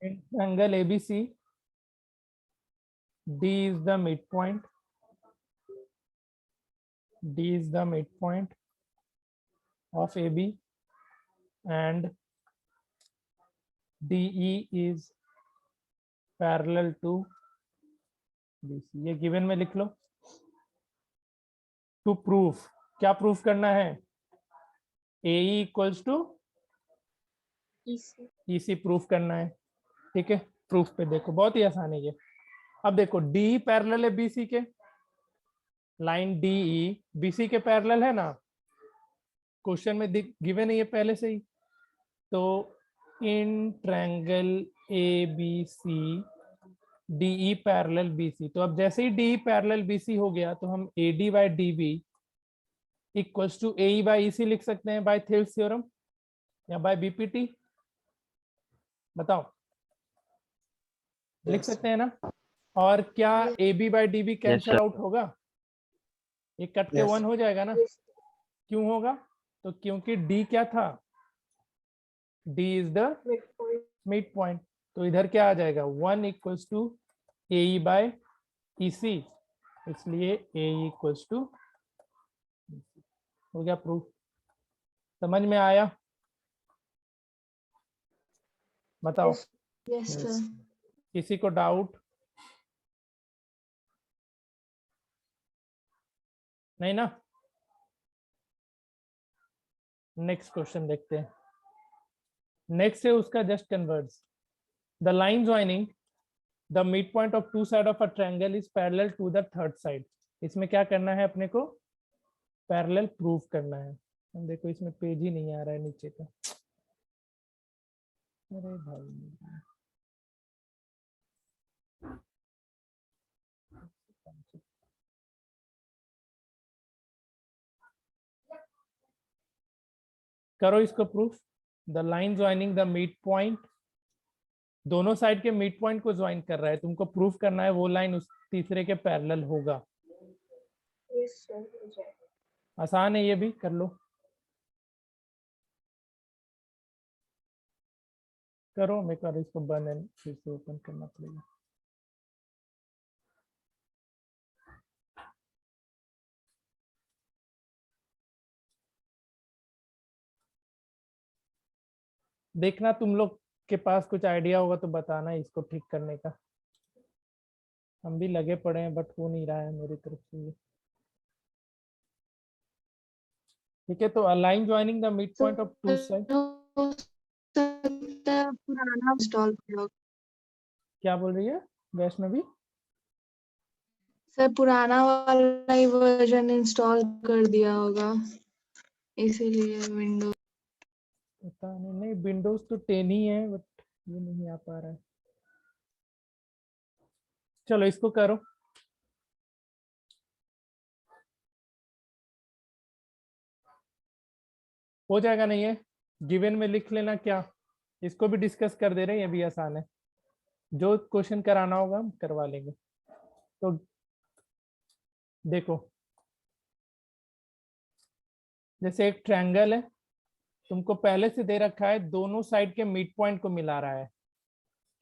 In triangle ABC, D is the midpoint. D is the midpoint of AB and DE is parallel to BC. ये given में लिख लो. To proof, क्या proof करना है? AE equals to EC proof करना है. ठीक है, प्रूफ पे देखो, बहुत ही आसान है ये. अब देखो DE पैरेलल है BC के, लाइन DE BC के पैरेलल है ना, क्वेश्चन में गिवन है ये पहले से ही. तो in triangle ABC DE parallel BC, तो अब जैसे ही DE पैरेलल BC हो गया तो हम AD by DB equals to AE by EC लिख सकते हैं बाय थेल्स थ्योरम या बाय BPT. बताओ, लिख सकते हैं ना? और क्या AB by DB cancel out होगा? ये कट के 1 हो जाएगा ना? क्यों होगा? तो क्योंकि D क्या था? D is the mid point. तो इधर क्या आ जाएगा? 1 equals to AE by EC, इसलिए AE इक्वल्स टू. हो गया प्रूफ. समझ में आया? बताओ. Yes sir. किसी को डाउट? नहीं ना? नेक्स्ट क्वेश्चन देखते हैं. नेक्स्ट है उसका just converse. The line joining the mid point of two side of a triangle is parallel to the third side. इसमें क्या करना है अपने को? पैरेलल प्रूफ करना है. हम देखो इसमें पेज ही नहीं आ रहा है नीचे का. अरे भाई, करो इसको proof. The line joining the mid point, दोनों साइड के मिड पॉइंट को ज्वाइन कर रहा है. तुमको प्रूफ करना है वो लाइन उस तीसरे के पैरेलल होगा. Yes sir. आसान है, ये भी कर लो. करो, मैं कर इसको बंद एंड फिर से ओपन करना पड़ेगा. देखना तुम लोग के पास कुछ आइडिया होगा तो बताना इसको ठीक करने का. हम भी लगे पड़े हैं बट हो नहीं रहा है मेरी तरफ से ये. ठीक है, तो a line joining the mid point of two side. पुराना इंस्टॉल करो. क्या बोल रही है वैष्णवी? सर पुराना वाला ही वर्जन इंस्टॉल कर दिया होगा, इसीलिए विंडोज. पता नहीं. नहीं, विंडोज तो 10 ही है बट ये नहीं आ पा रहा है. चलो इसको करो. हो जाएगा नहीं है? गिवन में लिख लेना. क्या इसको भी डिस्कस कर दे रहे हैं, ये भी आसान है. जो क्वेश्चन कराना होगा हम करवा लेंगे. तो देखो, जैसे एक ट्रायंगल है, तुमको पहले से दे रखा है, दोनों साइड के मिड पॉइंट को मिला रहा है.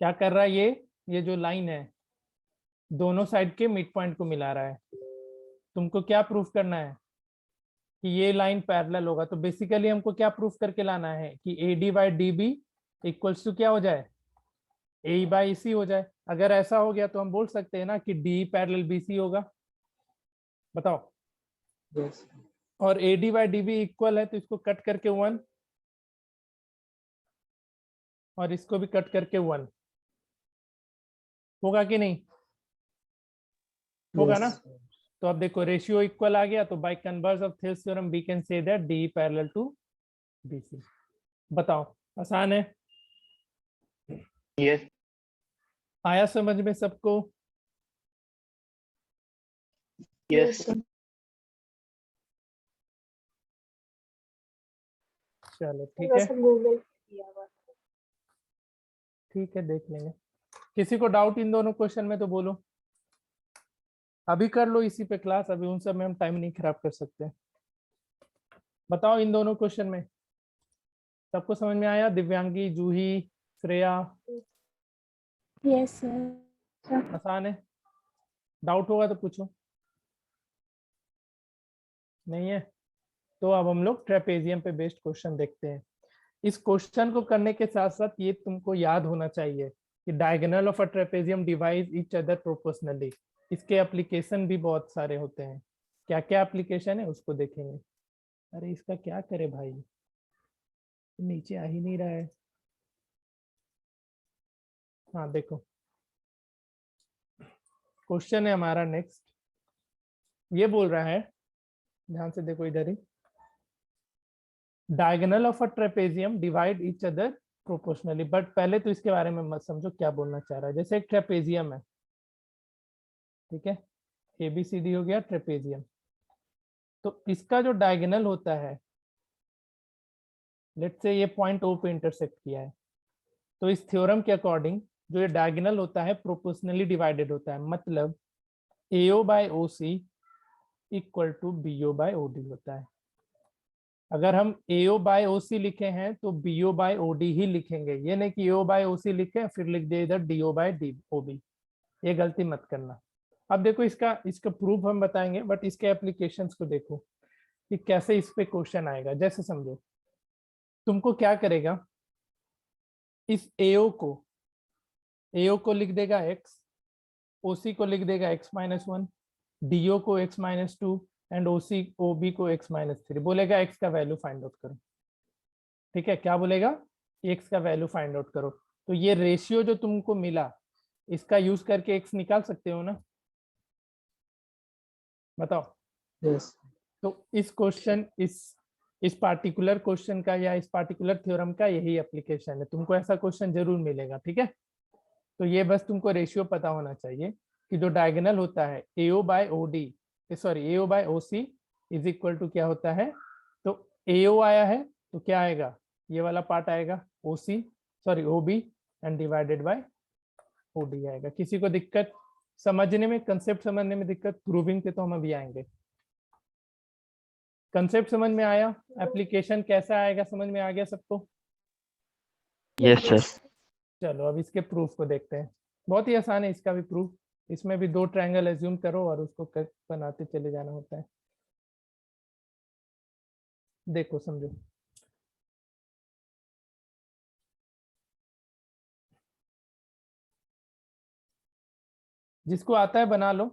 क्या कर रहा है ये जो लाइन है दोनों साइड के मिड पॉइंट को मिला रहा है. तुमको क्या प्रूफ करना है? कि ये लाइन पैरेलल होगा. तो बेसिकली हमको क्या प्रूफ करके लाना है कि AD by DB equals to क्या हो जाए? AE बाई EC हो जाए. अगर ऐसा हो गया तो हम बोल सकते हैं ना कि DE पैरेलल BC होगा. बताओ. yes. और AD बाई DB इक्वल है तो इसको कट करके 1 और इसको भी कट करके 1 होगा कि नहीं? होगा yes. ना? तो अब देखो रेशियो इक्वल आ गया, तो by converse of Thales theorem we can say that DE parallel to BC. बताओ, आसान है? yes. आया समझ में सबको? yes. चलो ठीक है. गूगल. ठीक है, देख लेंगे. किसी को डाउट इन दोनों क्वेश्चन में तो बोलो. अभी कर लो इसी पे क्लास, अभी उन सब में हम टाइम नहीं खराब कर सकते. बताओ इन दोनों क्वेश्चन में सबको समझ में आया? दिव्यांगी, जूही, श्रेया, यस सर। आसान है, डाउट होगा तो पूछो। नहीं है तो अब हम लोग ट्रेपेजियम पे बेस्ड क्वेश्चन देखते हैं। इस क्वेश्चन को करने के साथ साथ ये तुमको याद होना चाहिए कि diagonal of a trapezium divide each other proportionally. इसके एप्लीकेशन भी बहुत सारे होते हैं। क्या क्या एप्लीकेशन है उसको देखेंगे। अरे इसका क्या करे भाई, नीचे आ ही नहीं रहा है। हाँ देखो, क्वेश्चन है हमारा नेक्स्ट। ये बोल रहा है, ध्यान से देखो इधर ही, diagonal of a trapezium divide each other proportionally. But पहले तो इसके बारे में मत समझो क्या बोलना चाह रहा है। जैसे एक ट्रेपेजियम है, ठीक है, ABCD हो गया ट्रेपेजियम। तो इसका जो डायगोनल होता है, लेट्स से ये पॉइंट O पे इंटरसेक्ट किया है, तो इस थ्योरम के अकॉर्डिंग जो ये डायगोनल होता है प्रोपोर्शनली डिवाइडेड होता है। मतलब AO by OC equal to BO by OD होता है। अगर हम AO बाय OC लिखे हैं तो BO बाय OD ही लिखेंगे। ये नहीं कि AO बाय OC लिखे फिर लिख दे इधर DO बाय OB। ये गलती मत करना। अब देखो इसका प्रूफ हम बताएंगे, बट इसके एप्लीकेशंस को देखो कि कैसे इस पे क्वेश्चन आएगा। जैसे समझो, तुमको क्या करेगा, इस AO को लिख देगा x, OC को लिख देगा x-1, DO को x-2 एंड OB को x-3। बोलेगा x का वैल्यू फाइंड आउट करो। ठीक है, क्या बोलेगा, x का वैल्यू फाइंड आउट करो। तो ये रेशियो जो तुमको मिला, इसका यूज करके x निकाल सकते हो ना, बताओ। Yes. तो इस क्वेश्चन इस पार्टिकुलर क्वेश्चन का या इस पार्टिकुलर थ्योरम का यही एप्लीकेशन है। तुमको ऐसा क्वेश्चन जरूर मिलेगा, ठीक है। तो ये बस तुमको रेशियो पता होना चाहिए कि जो डायगोनल होता है AO by OD, sorry AO by OC is equal to क्या होता है। तो AO आया है तो क्या आएगा, ये वाला पार्ट आएगा OB and divided by OD आएगा। किसी को दिक्कत समझने में, कंसेप्ट समझने में दिक्कत, प्रूविंग पे तो हम अभी आएंगे। कंसेप्ट समझ में आया, एप्लीकेशन कैसा आएगा समझ में आ गया सबको। Yes, sir. चलो अब इसके प्रूफ को देखते हैं। बहुत ही आसान है इसका भी प्रूफ। इसमें भी 2 ट्रायंगल एज्यूम करो और उसको बनाते चले जाना होता है। देखो समझो, जिसको आता है बना लो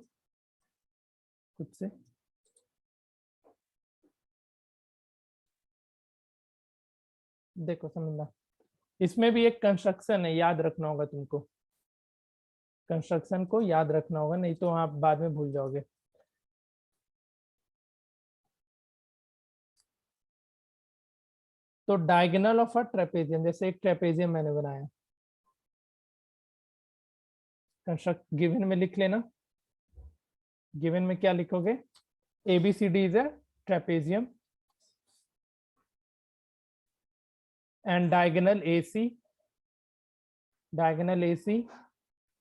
खुद से। देखो समझना, इसमें भी एक कंस्ट्रक्शन है, याद रखना होगा तुमको। कंस्ट्रक्शन को याद रखना होगा, नहीं तो आप बाद में भूल जाओगे। तो डायगोनल ऑफ अ ट्रेपेजियम, जैसे एक ट्रेपेजियम मैंने बनाया, कंस्ट्रक्ट गिवन में लिख लेना। गिवन में क्या लिखोगे, ABCD is a trapezium and diagonal AC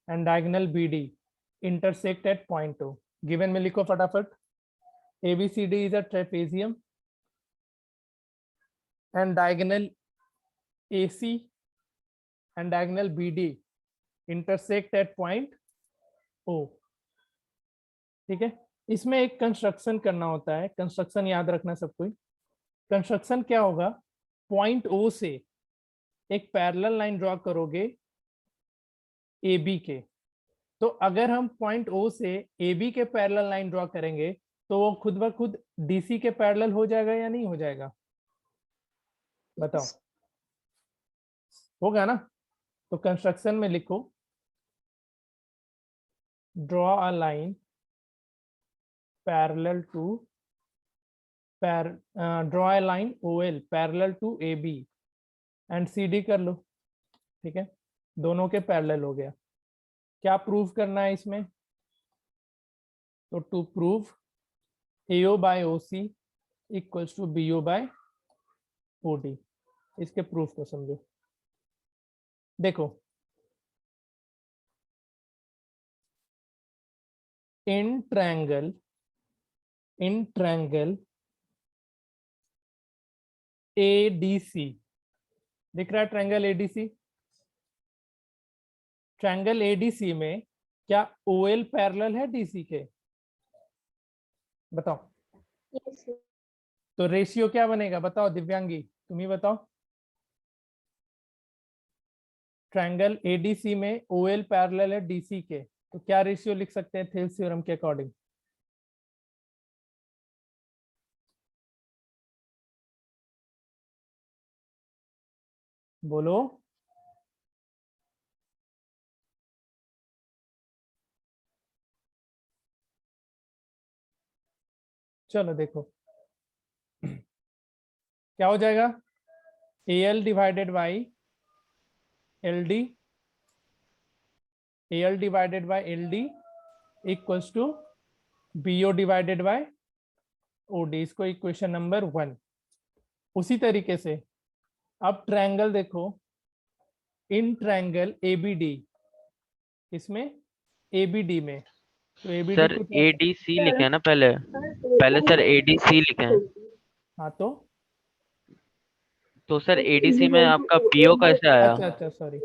and diagonal BD intersect at point O. Given में लिखो फटाफट, ABCD is a trapezium and diagonal AC and diagonal BD intersect at point O. ठीक है, इसमें एक कंस्ट्रक्शन करना होता है। कंस्ट्रक्शन याद रखना सब कोई। कंस्ट्रक्शन क्या होगा, पॉइंट O से एक पैरेलल लाइन ड्रॉ करोगे AB के। तो अगर हम पॉइंट O से AB के पैरेलल लाइन ड्रॉ करेंगे तो वो खुद ब खुद DC के पैरेलल हो जाएगा या नहीं हो जाएगा, बताओ। होगा ना। तो कंस्ट्रक्शन में लिखो, draw a line parallel to draw a line OL parallel to AB and CD कर लो। ठीक है, दोनों के पैरेलल हो गया। क्या प्रूव करना है इसमें, तो to prove AO by OC equals to BO by OD। इसके प्रूफ को समझो। देखो, इन ट्रायंगल ADC, दिख रहा है ट्रायंगल ADC, ट्रायंगल एडीसी में क्या ओएल पैरेलल है डीसी के? बताओ। Yes, sir. तो रेशियो क्या बनेगा बताओ दिव्यांगी, तुम ही बताओ। ट्रायंगल एडीसी में ओएल पैरेलल है डीसी के, तो क्या रेशियो लिख सकते हैं थेल्स थ्योरम के अकॉर्डिंग? बोलो। चलो देखो क्या हो जाएगा, AL divided by LD, AL divided by LD equals to BO divided by OD। इसको इक्वेशन नंबर 1। उसी तरीके से अब ट्रायंगल देखो, इन ट्रायंगल ABD, इसमें ABD में, तो ABD सर कुछ ऐसा। ADC लिखे हैं ना पहले, पहले सर ADC लिखे हैं। हाँ तो सर ADC में आपका BO कैसे आया? अच्छा सॉरी,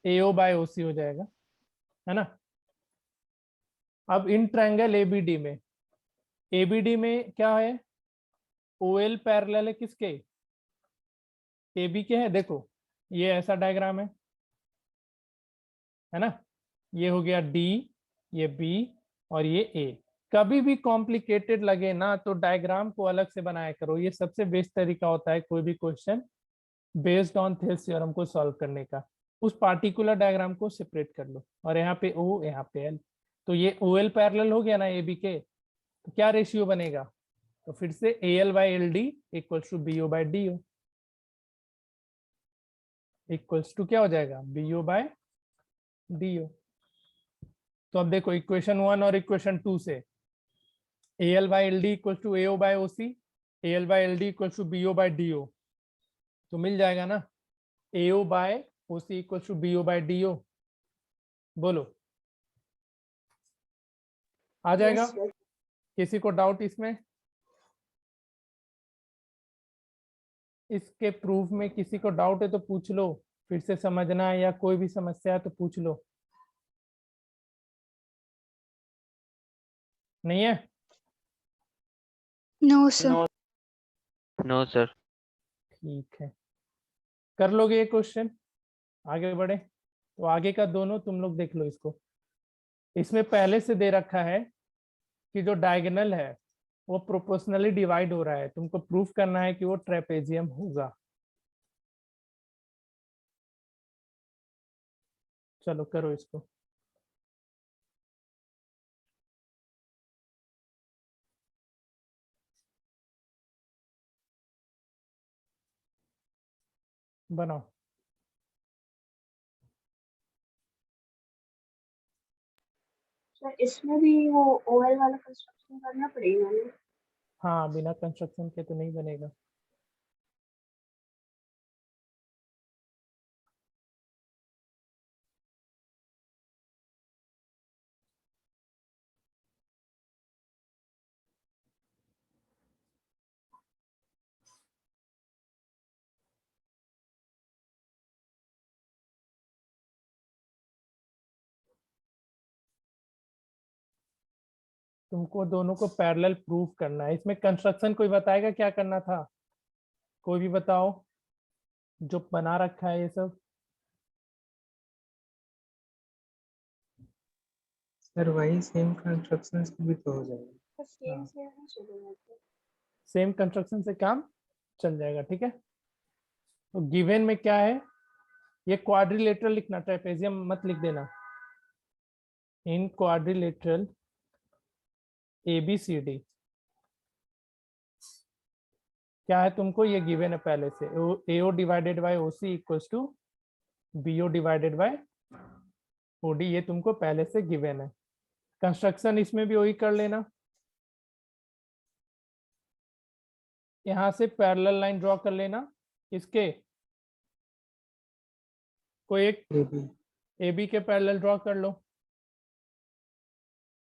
AO बाय OC हो जाएगा, है ना। अब इन ट्रायंगल ABD में, ABD में क्या है, OL पैरेलल है किसके, AB के है। देखो ये ऐसा डायग्राम है ना, ये हो गया D, ये B और ये A। कभी भी कॉम्प्लिकेटेड लगे ना तो डायग्राम को अलग से बनाया करो, ये सबसे बेस्ट तरीका होता है कोई भी question based on Thales theorem को सॉल्व करने का। उस पार्टिकुलर डायग्राम को सेपरेट कर लो, और यहाँ पे O यहाँ पे L, तो ये OL पैरेलल हो गया ना AB के, तो क्या रेशियो बनेगा, तो फिर से AL by LD equals to BO by DO equals to क्या हो जाएगा, BO बाय DO। तो अब देखो इक्वेशन 1 और इक्वेशन 2 से AL by LD equals to AO by OC, AL by LD equals to BO bye DO, तो मिल जाएगा ना AO by OC equals to BO bye DO। बोलो आ जाएगा? Yes, sir. किसी को डाउट इसमें, इसके प्रूफ में किसी को डाउट है तो पूछ लो, फिर से समझना है या कोई भी समस्या है तो पूछ लो। नहीं है? No sir. No sir. ठीक है, कर लोगे ये क्वेश्चन, आगे बढ़े। तो आगे का दोनों तुम लोग देख लो इसको। इसमें पहले से दे रखा है कि जो डायगोनल है वो प्रोपोर्शनली डिवाइड हो रहा है, तुमको प्रूफ करना है कि वो ट्रेपेजियम होगा। चलो करो इसको। बनाओ। सर इसमें भी वो ओएल वाला कंस्ट्रक्शन करना पड़ेगा ना? हाँ बिना कंस्ट्रक्शन के तो नहीं बनेगा। तुमको दोनों को पैरेलल प्रूफ करना है। इसमें कंस्ट्रक्शन कोई बताएगा क्या करना था, कोई भी बताओ जो बना रखा है ये सब। सर वही सेम कंस्ट्रक्शन से भी तो हो जाएगा। सेम हाँ। से नहीं चलेगा तो? सेम कंस्ट्रक्शन से काम चल जाएगा, ठीक है। तो गिवन में क्या है, ये क्वाड्रिलेटरल लिखना, ट्रेपेजियम मत लिख देना। इन क्वाड्रिलेटरल ABCD क्या है तुमको ये गिवन है पहले से, AO divided by OC equals to BO divided by OD, ये तुमको पहले से गिवन है। कंस्ट्रक्शन इसमें भी वही कर लेना। यहाँ से पैरेलल लाइन ड्रॉ कर लेना, इसके कोई एक ये भी AB के पैरेलल ड्रॉ कर लो।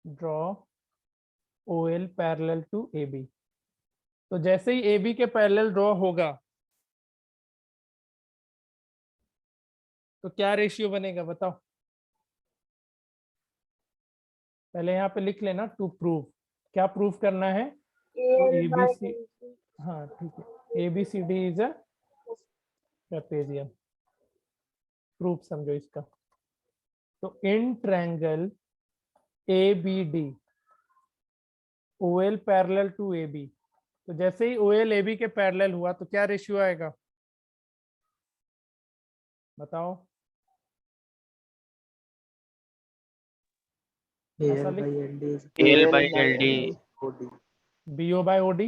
Draw OL parallel to AB। तो जैसे ही AB के पैरेलल ड्रॉ होगा तो क्या रेशियो बनेगा बताओ। पहले यहाँ पे लिख लेना टू प्रूव, क्या प्रूव करना है। तो AL by ABC, BC हाँ ठीक है, ABCD is a trapezium. Proof समझो इसका। तो in triangle ABD OL parallel to AB, तो जैसे ही OL AB के पैरेलल हुआ तो क्या रेशियो आएगा बताओ। ऐसा AL by लिख, LD is AL by LD OD. BO by OD,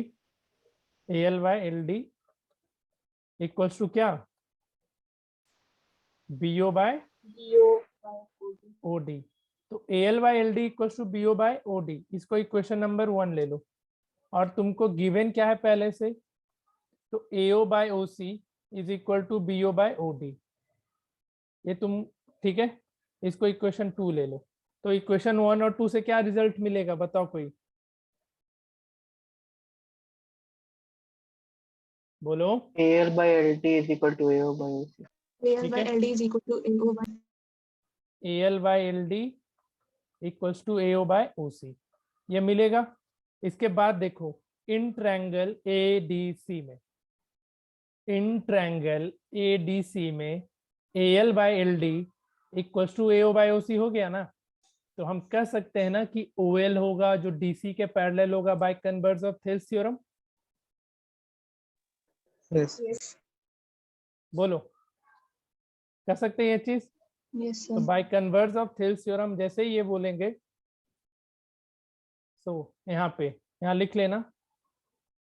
AL by LD equals to क्या, BO by BO by OD OD। तो AL by LD equals to BO by OD, इसको equation number 1 ले लो। और तुमको given क्या है पहले से, तो AO by OC is equal to BO by OD, ये तुम ठीक है, इसको इक्वेशन 2 ले लो। तो इक्वेशन 1 और 2 से क्या रिजल्ट मिलेगा बताओ कोई, बोलो। AL by LT is equal to AO by OC. AL ठीक by है, LD is equal to AO by AL by LD equals to AO by OC, ये मिलेगा। इसके बाद देखो इन ट्रायंगल ADC में, इन ट्रायंगल ADC में AL by LD equals to AO by OC हो गया ना। तो हम कह सकते हैं ना कि OL होगा जो DC के पैरेलल होगा bye converse of Thales theorem. Yes. yes बोलो, कह सकते हैं ये चीज। yes तो sir bye converse of Thales theorem जैसे ही ये बोलेंगे, तो यहाँ पे यहाँ लिख लेना,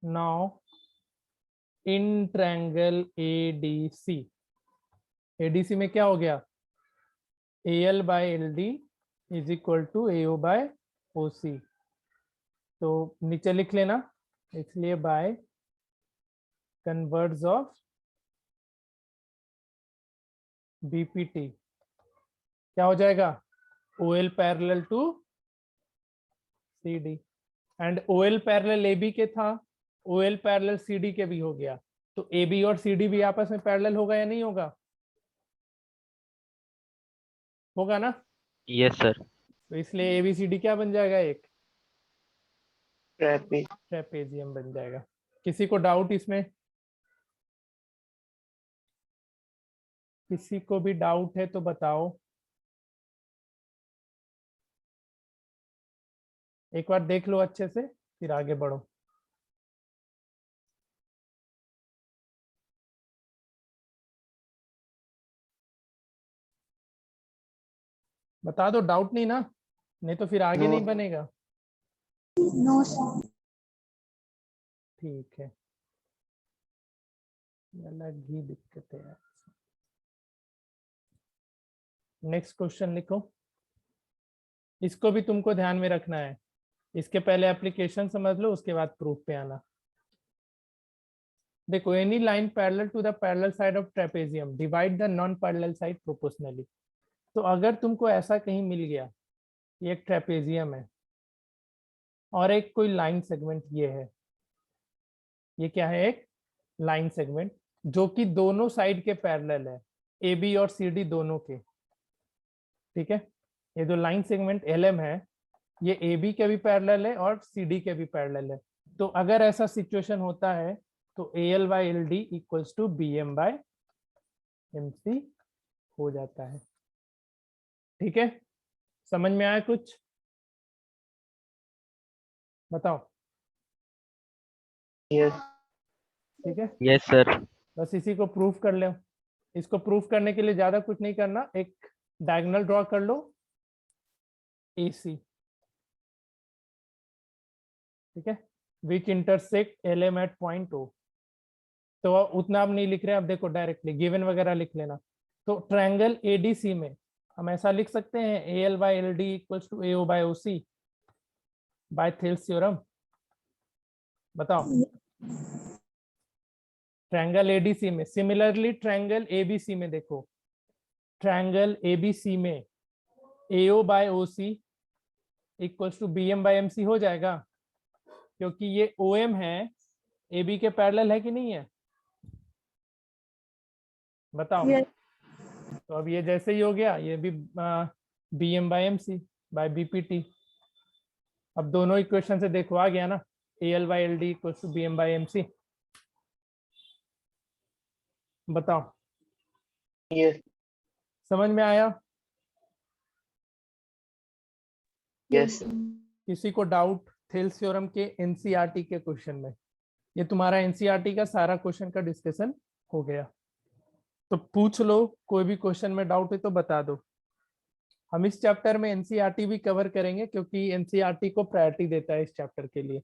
नाउ इन ट्रायंगल ADC में क्या हो गया, AL by LD is equal to AO by OC। तो नीचे लिख लेना, इसलिए बाय कन्वर्स ऑफ BPT क्या हो जाएगा, OL parallel to CD, and OL parallel AB के था, OL पैरेलल CD के भी हो गया। तो AB और CD भी आपस में पैरेलल होगा या नहीं होगा, होगा ना। Yes sir. तो इसलिए ABCD क्या बन जाएगा, एक Trapeze. ट्रेपेजियम बन जाएगा। किसी को डाउट इसमें, किसी को भी डाउट है तो बताओ, एक बार देख लो अच्छे से फिर आगे बढ़ो। बता दो, डाउट नहीं ना, नहीं तो फिर आगे No. नहीं बनेगा। no sir ठीक है, अलग ही दिक्कत है। नेक्स्ट क्वेश्चन लिखो, इसको भी तुमको ध्यान में रखना है। इसके पहले एप्लीकेशन समझ लो, उसके बाद प्रूफ पे आना। देखो, any line parallel to the parallel side of trapezium divide the non parallel side proportionally. तो अगर तुमको ऐसा कहीं मिल गया, ये एक ट्रेपेजियम है और एक कोई लाइन सेगमेंट ये है, ये क्या है, एक लाइन सेगमेंट जो कि दोनों साइड के पैरेलल है, AB और CD दोनों के। ठीक है, ये जो लाइन सेगमेंट LM है ये AB के भी पैरेलल है और CD के भी पैरेलल है। तो अगर ऐसा सिचुएशन होता है तो AL by LD equals to BM by MC हो जाता है। ठीक है, समझ में आया कुछ, बताओ। Yes. ठीक है, यस सर। बस इसी को प्रूफ कर लो। इसको प्रूफ करने के लिए ज्यादा कुछ नहीं करना, एक डायगोनल ड्रॉ कर लो AC। ठीक है, which intersect LM at point O। तो उतना अब नहीं लिख रहे, अब देखो डायरेक्टली गिवन वगैरह लिख लेना। तो ट्रायंगल ADC में हम ऐसा लिख सकते हैं, AL by LD equals to AO by OC by Thales theorem. बताओ, ट्रायंगल ADC में। सिमिलरली ट्रायंगल ABC में देखो, ट्रायंगल ABC में AO by OC equals to BM by MC हो जाएगा, क्योंकि ये OM है, AB के पैरेलल है कि नहीं है, बताओ। Yes. तो अब ये जैसे ही हो गया, ये भी BM by MC by BPT। अब दोनों इक्वेशन से देखो आ गया ना, AL by LD equals to BM by MC। बताओ, Yes. समझ में आया? Yes. किसी को डाउट थेल्स थ्योरम के एनसीईआरटी के क्वेश्चन में? ये तुम्हारा एनसीईआरटी का सारा क्वेश्चन का डिस्कशन हो गया, तो पूछ लो, कोई भी क्वेश्चन में डाउट है तो बता दो। हम इस चैप्टर में एनसीईआरटी भी कवर करेंगे क्योंकि एनसीईआरटी को प्रायोरिटी देता है इस चैप्टर के लिए।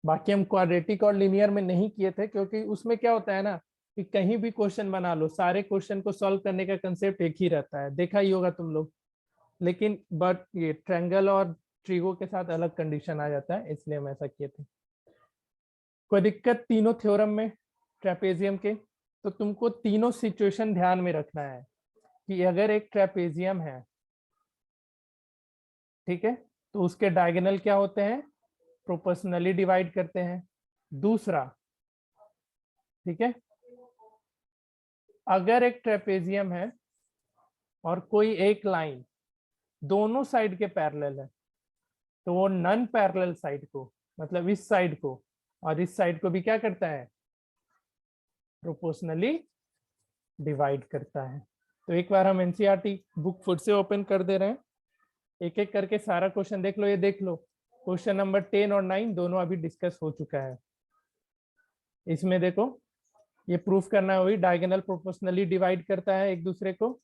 बाकी हम क्वाड्रेटिक और लिनियर में नहीं किए थे क्योंकि उसमें क्या होता है ना कि कहीं भी क्वेश्चन बना लो, सारे क्वेश्चन को सॉल्व करने का कंसेप्ट एक ही रहता है, देखा ही होगा तुम लोग। लेकिन बट ये ट्रायंगल और ट्रिगो के साथ अलग कंडीशन आ जाता है, इसलिए हम ऐसा किए थे। कोई दिक्कत तीनों थ्योरम में ट्रेपेजियम के? तो तुमको तीनों सिचुएशन ध्यान में रखना है कि अगर एक ट्रेपेजियम है, ठीक है, तो उसके डायगोनल क्या होते हैं? प्रोपोर्शनली डिवाइड करते हैं। दूसरा, ठीक है, अगर एक ट्रेपेजियम है और कोई एक लाइन दोनों साइड के पैरेलल है, तो वो नॉन पैरेलल साइड को, मतलब इस साइड को और इस साइड को भी क्या करता है? प्रोपोर्शनली डिवाइड करता है। तो एक बार हम एनसीईआरटी बुक फिर से ओपन कर दे रहे हैं, एक एक करके सारा क्वेश्चन देख लो। ये देख लो, क्वेश्चन नंबर 10 और 9 दोनों अभी डिस्कस हो चुका है। इसमें देखो, ये प्रूफ करना है, वही डायगोनल प्रोपोर्शनली डिवाइड करता है एक दूसरे को,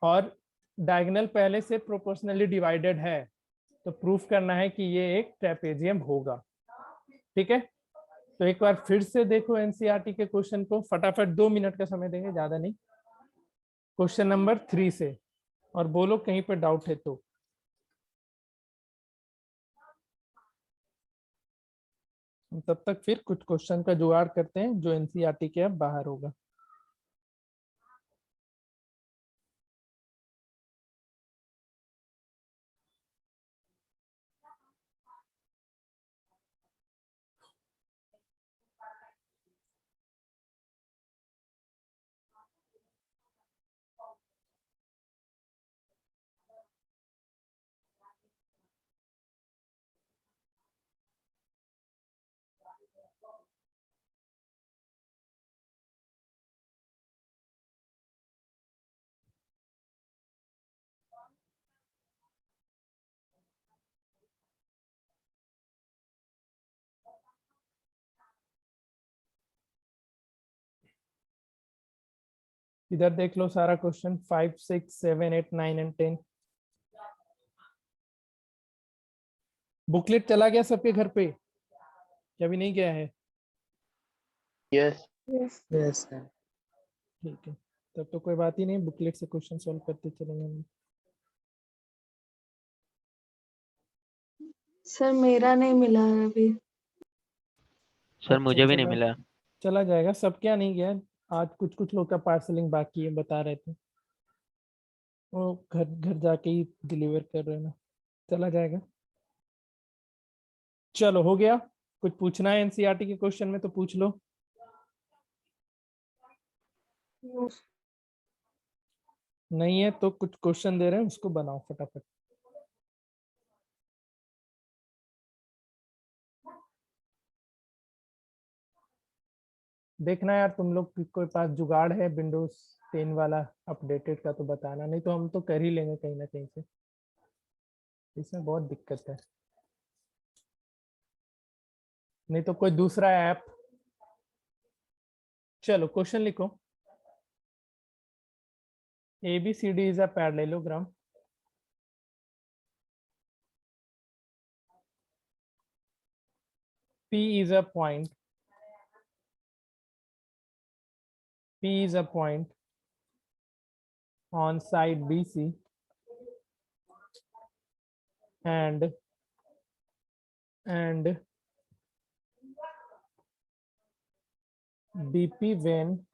और डायगोनल पहले से प्रोपोर्शनली डिवाइडेड है, तो प्रूफ करना है कि ये एक ट्रेपेजियम होगा। ठीक है, तो एक बार फिर से देखो एनसीईआरटी के क्वेश्चन को, फटाफट 2 मिनट का समय देंगे, ज्यादा नहीं। क्वेश्चन नंबर 3 से, और बोलो कहीं पर डाउट है तो। हम तब तक फिर कुछ क्वेश्चन का जुगाड़ करते हैं जो एनसीईआरटी के अब बाहर होगा। इधर देख लो सारा क्वेश्चन 5, 6, 7, 8, 9 एंड 10। बुकलेट चला गया सबके घर पे क्या? भी नहीं गया है? Yes. Yes, sir. ठीक है, तब तो कोई बात ही नहीं, बुकलेट से क्वेश्चन सॉल्व करते चलेंगे हम। सर मेरा नहीं मिला है अभी। सर अच्छा, मुझे भी नहीं मिला। चला जाएगा, सब क्या नहीं गया, आज कुछ कुछ लोग का पार्सलिंग बाकी है, बता रहे थे, वो घर घर जाके ही डिलीवर कर रहे हैं ना, चला जाएगा। चलो हो गया। कुछ पूछना है एनसीईआरटी के क्वेश्चन में तो पूछ लो। नहीं है तो कुछ क्वेश्चन दे रहे हैं, उसको बनाओ फटाफट। देखना यार तुम लोग की कोई पास जुगाड़ है विंडोज 10 वाला अपडेटेड का तो बताना, नहीं तो हम तो कर ही लेंगे कहीं ना कहीं से, इसमें बहुत दिक्कत है। नहीं तो कोई दूसरा ऐप। चलो क्वेश्चन लिखो। ABCD is a parallelogram P is a point on side BC and BP when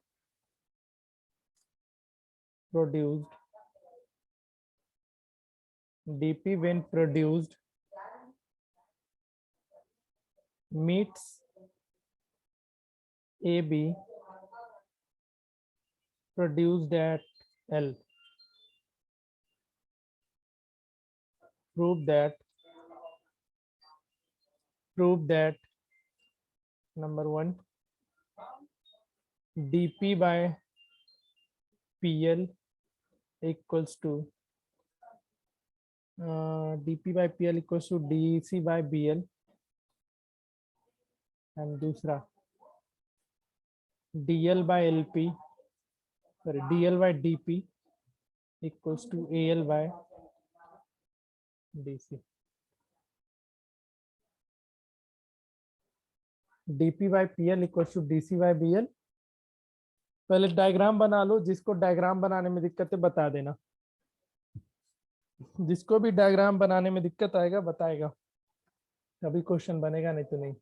produced meets AB produced at L। prove that number 1 dp by pl equals to dp by pl equals to dc by bl, and दूसरा dl by lp, sorry, dl by dp equals to al by dc. dp by pl equals to dc by bl. पहले diagram बना लो, जिसको diagram बनाने में दिक्कत है बता देना, जिसको भी डायग्राम बनाने में दिक्कत आएगा बताएगा, तभी क्वेश्चन बनेगा, नहीं तो नहीं।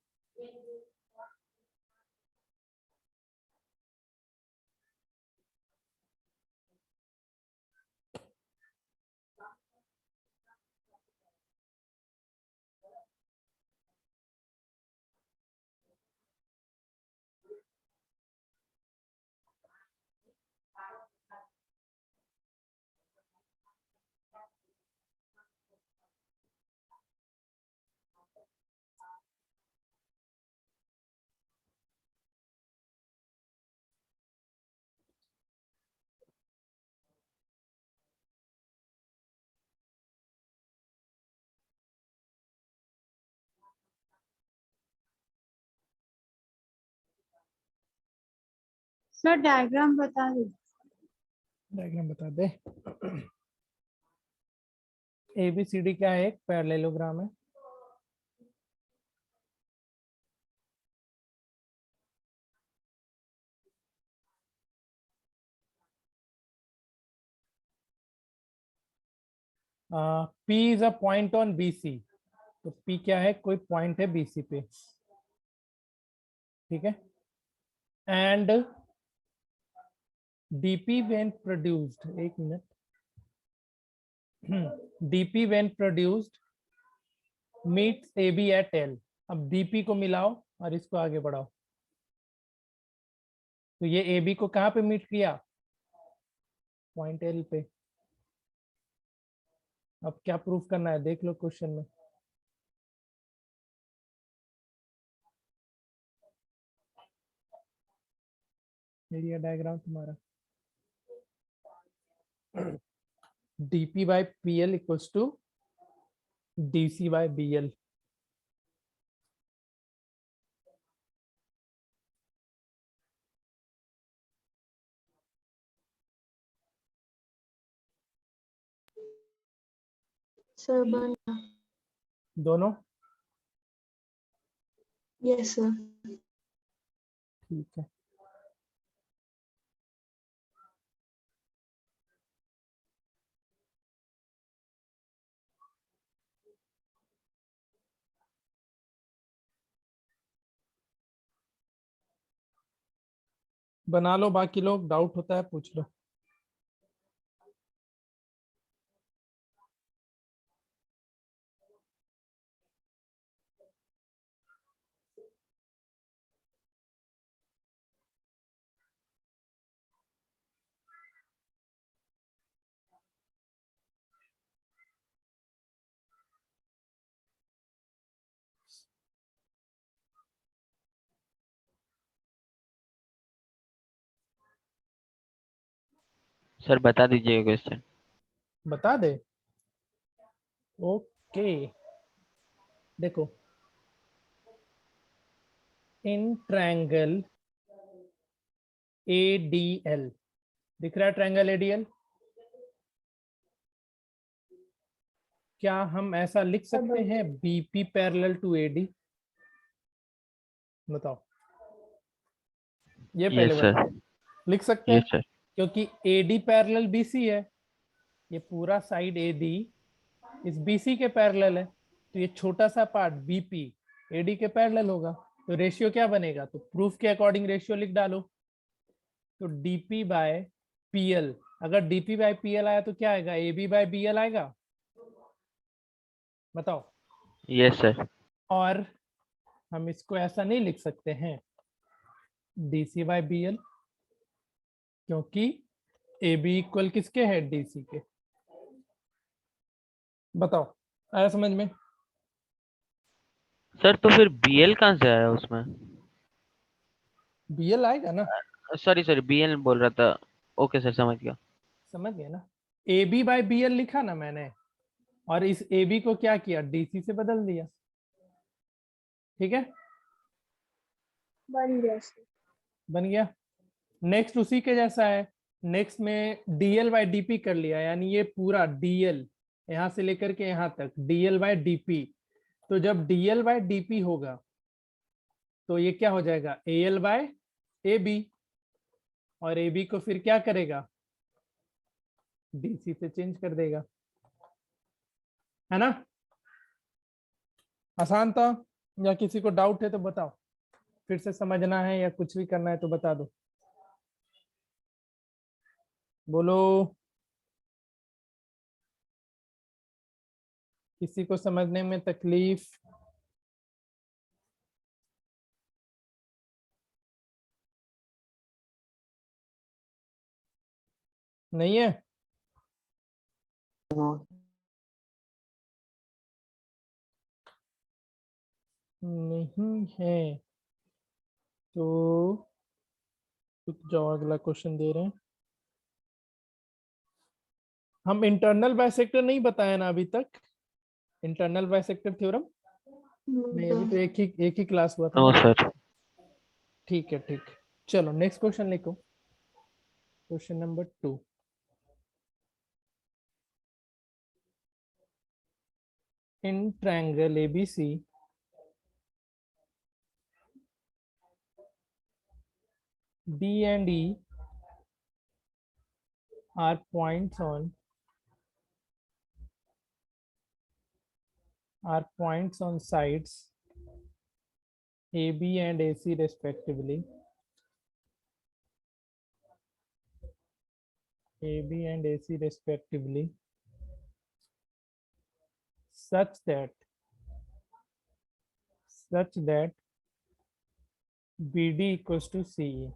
सर डायग्राम बता दो। डायग्राम बता दे। ABCD क्या है? एक पैरेललोग्राम है। P is a point on BC, तो P क्या है? कोई पॉइंट है BC पे, ठीक है। एंड DP when produced, एक minute, DP when produced meets AB at L। अब DP को मिलाओ और इसको आगे बढ़ाओ, तो ये AB को कहाँ पे मीट किया? पॉइंट L पे। अब क्या प्रूफ करना है देख लो क्वेश्चन में। एरिया डायग्राम तुम्हारा DP by PL equals to DC by BL। Sir बन दोनों यस सर। ठीक है। बना लो, बाकी लोग डाउट होता है पूछ लो। सर बता दीजिए क्वेश्चन। बता दे। ओके, देखो, इन ट्रायंगल ADL, दिख रहा है ट्रायंगल ADL? क्या हम ऐसा लिख सकते हैं BP पैरेलल टू AD? बताओ, ये पहले यस सर, बताओ, लिख सकते हैं? यस सर, क्योंकि AD पैरेलल BC है, ये पूरा साइड AD इस BC के पैरेलल है, तो ये छोटा सा पार्ट BP AD के पैरेलल होगा, तो रेशियो क्या बनेगा? तो प्रूफ के अकॉर्डिंग रेशियो लिख डालो। तो DP बाय PL, अगर DP बाय PL आया तो क्या आएगा? AB बाय BL आएगा, बताओ। यस सर, और हम इसको ऐसा नहीं लिख सकते हैं DC बाय BL, क्योंकि AB इक्वल किसके है? DC के। बताओ, आया समझ में? सर तो फिर बीएल कहाँ से आया उसमें? बीएल आएगा ना, सॉरी सॉरी, बीएल बोल रहा था। ओके सर, समझ गया। समझ गए ना। A B by B L लिखा ना मैंने, और इस ए बी को क्या किया, डीसी से बदल दिया। ठीक है, बन गया सर। बन गया। नेक्स्ट उसी के जैसा है, नेक्स्ट में डीएल बाई डीपी कर लिया, यानी ये पूरा डीएल यहां से लेकर के यहां तक डीएल बाई डीपी। तो जब डीएल बाई डीपी होगा तो ये क्या हो जाएगा, एएल बाय ए बी, और ए बी को फिर क्या करेगा, डीसी से चेंज कर देगा, है ना। आसान था, या किसी को डाउट है तो बताओ, फिर से समझना है या कुछ भी करना है तो बता दो, बोलो। किसी को समझने में तकलीफ? नहीं है? No. नहीं है तो रुक जाओ, अगला क्वेश्चन दे रहे हैं। हम इंटरनल बाइसेक्टर नहीं बताया ना अभी तक, इंटरनल बाइसेक्टर थ्योरम नहीं, अभी तो एक ही क्लास हुआ था नो ना। सर। ठीक है ठीक, चलो नेक्स्ट क्वेश्चन लिखो, question number 2। In triangle ABC D and E are points on sides AB and AC respectively. AB and AC respectively, such that BD equals to CE.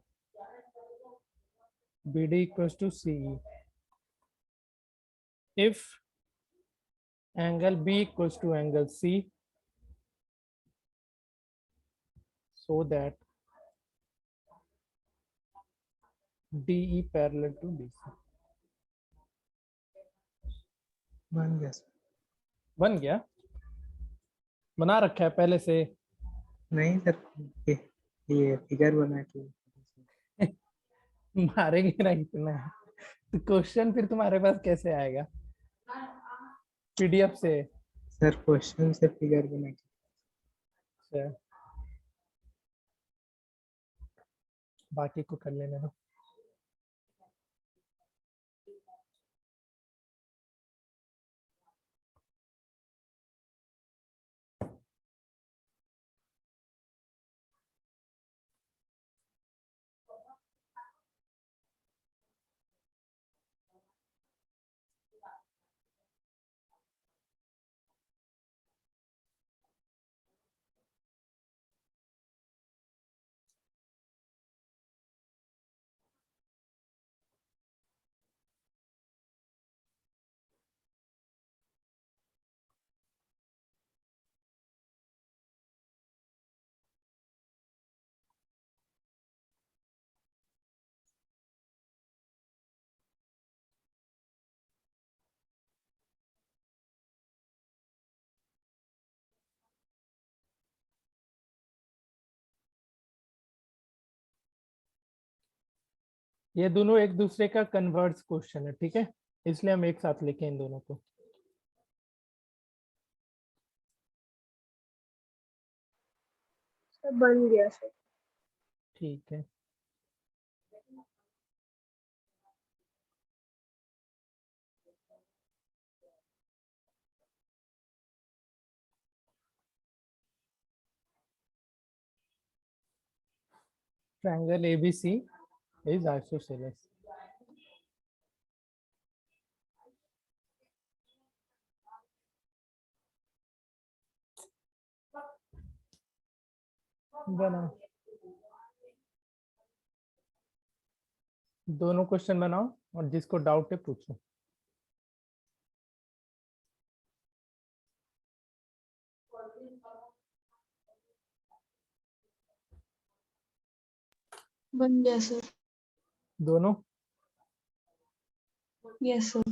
BD equals to CE. If angle B equals to angle C, so that DE parallel to DC. बन गया sir. बन गया, बना रखा है पहले से। नहीं सर, ये फिगर बना के मारेंगे ना इतना, तो क्वेश्चन फिर तुम्हारे पास कैसे आएगा, पीडीएफ से? सर क्वेश्चन से फिगर बना के। अच्छा, बाकी को कर लेने दो। ये दोनों एक दूसरे का कन्वर्स क्वेश्चन है, ठीक है, इसलिए हम एक साथ लिखें इन दोनों को। सर बन गया सर। ठीक है, triangle ABC is isosceles. बनाओ, दोनों क्वेश्चन बनाओ और जिसको डाउट है पूछो। बन गया सर। दोनों? Yes sir.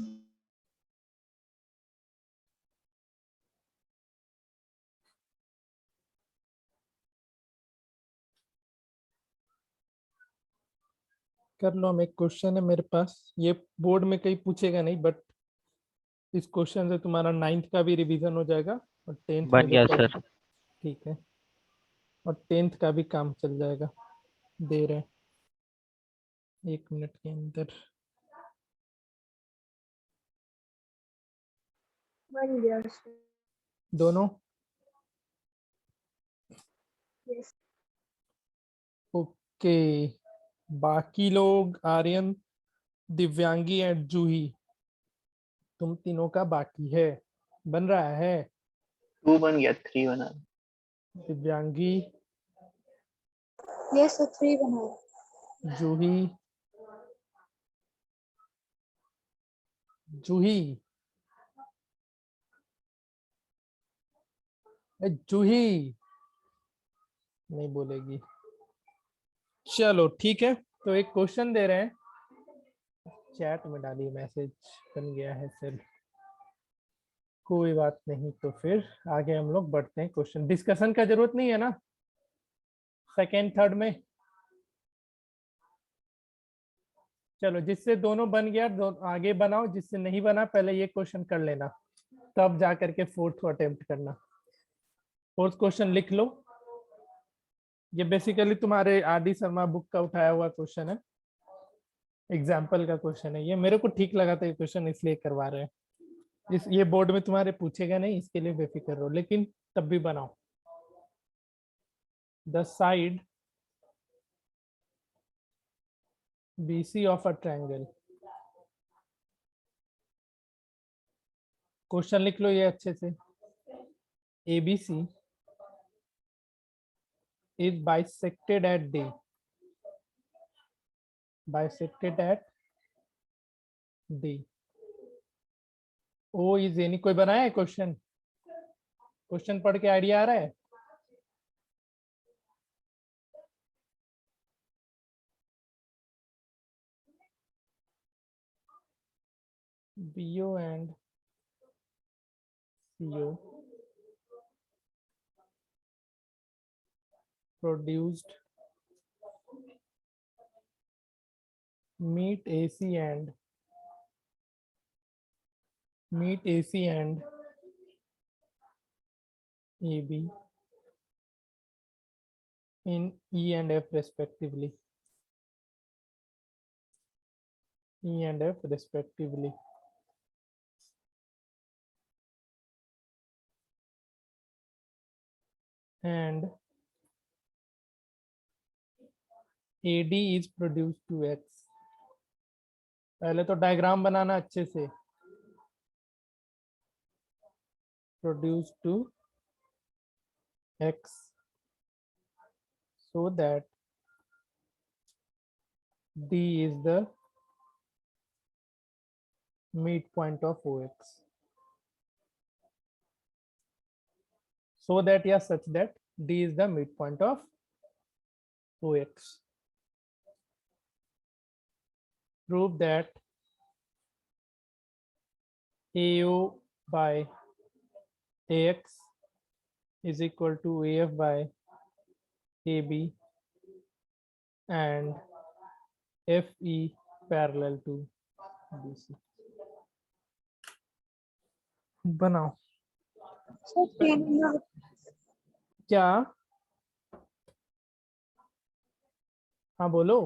कर लो। हम एक क्वेश्चन है मेरे पास, ये बोर्ड में कहीं पूछेगा नहीं, बट इस क्वेश्चन से तुम्हारा 9th का भी रिवीजन हो जाएगा और 10th में बन जो गया पढ़, सर। ठीक है, और 10th का भी काम चल जाएगा। दे रहे हैं 1 मिनट के अंदर। बन गया सर। दोनों? यस। ओके। बाकी लोग, आर्यन, दिव्यांगी एंड जूही, तुम तीनों का बाकी है। बन रहा है? 2 बन गया, 3 बना। दिव्यांगी, यस सर 3 बना। जूही, जूही, जूही नहीं बोलेगी। चलो ठीक है, तो एक क्वेश्चन दे रहे हैं, चैट में डालिए मैसेज। बन गया है सर, कोई बात नहीं। तो फिर आगे हम लोग बढ़ते हैं। क्वेश्चन डिस्कशन का जरूरत नहीं है ना सेकेंड थर्ड में? चलो, जिससे दोनों बन गया आगे बनाओ, जिससे नहीं बना पहले ये क्वेश्चन कर लेना, तब जा करके फोर्थ को अटेम्प्ट करना। फोर्थ क्वेश्चन लिख लो। ये बेसिकली तुम्हारे आदि शर्मा बुक का उठाया हुआ क्वेश्चन है, एग्जाम्पल का क्वेश्चन है ये। मेरे को ठीक लगा था ये क्वेश्चन, इसलिए करवा रहे हैं। इस ये बोर्ड में तुम्हारे पूछेगा नहीं, इसके लिए बेफिक्र रहो, लेकिन तब भी बनाओ। The side BC of a triangle, question लिख लो ये अच्छे से। ABC is bisected at D, bisected at D. O is any, कोई बनाया है क्वेश्चन? क्वेश्चन पढ़ के आइडिया आ रहा है? BO and CO produced meet AC and AB in E and F respectively. E and F respectively. And AD is produced to X. पहले तो diagram बनाना अच्छे से। Produced to X so that D is the midpoint of OX. So that, yeah, such that D is the midpoint of OX. Prove that AO by AX is equal to AF by AB and FE parallel to BC. बनाओ। Sir 3 number. क्या? हाँ बोलो।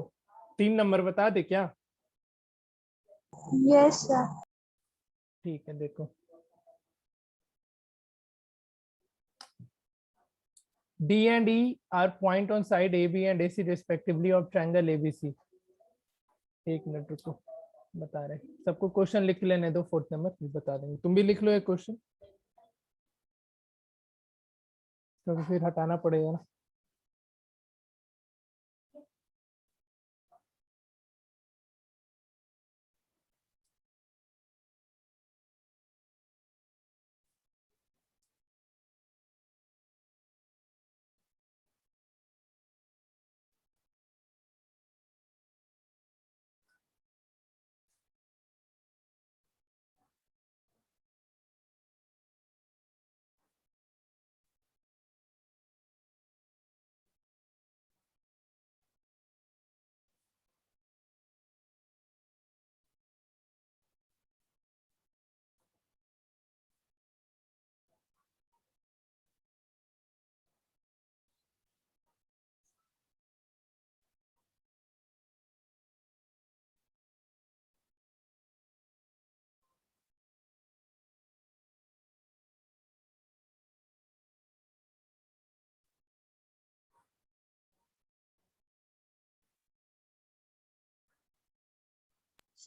3 number बता दे क्या? Yes sir. ठीक है, देखो D and E are point on side AB and AC respectively of triangle ABC. 1 minute रुको, बता रहे सबको। क्वेश्चन लिख लेने दो, फोर्थ नंबर फिर बता देंगे। तुम भी लिख लो एक क्वेश्चन, तो फिर हटाना पड़ेगा ना।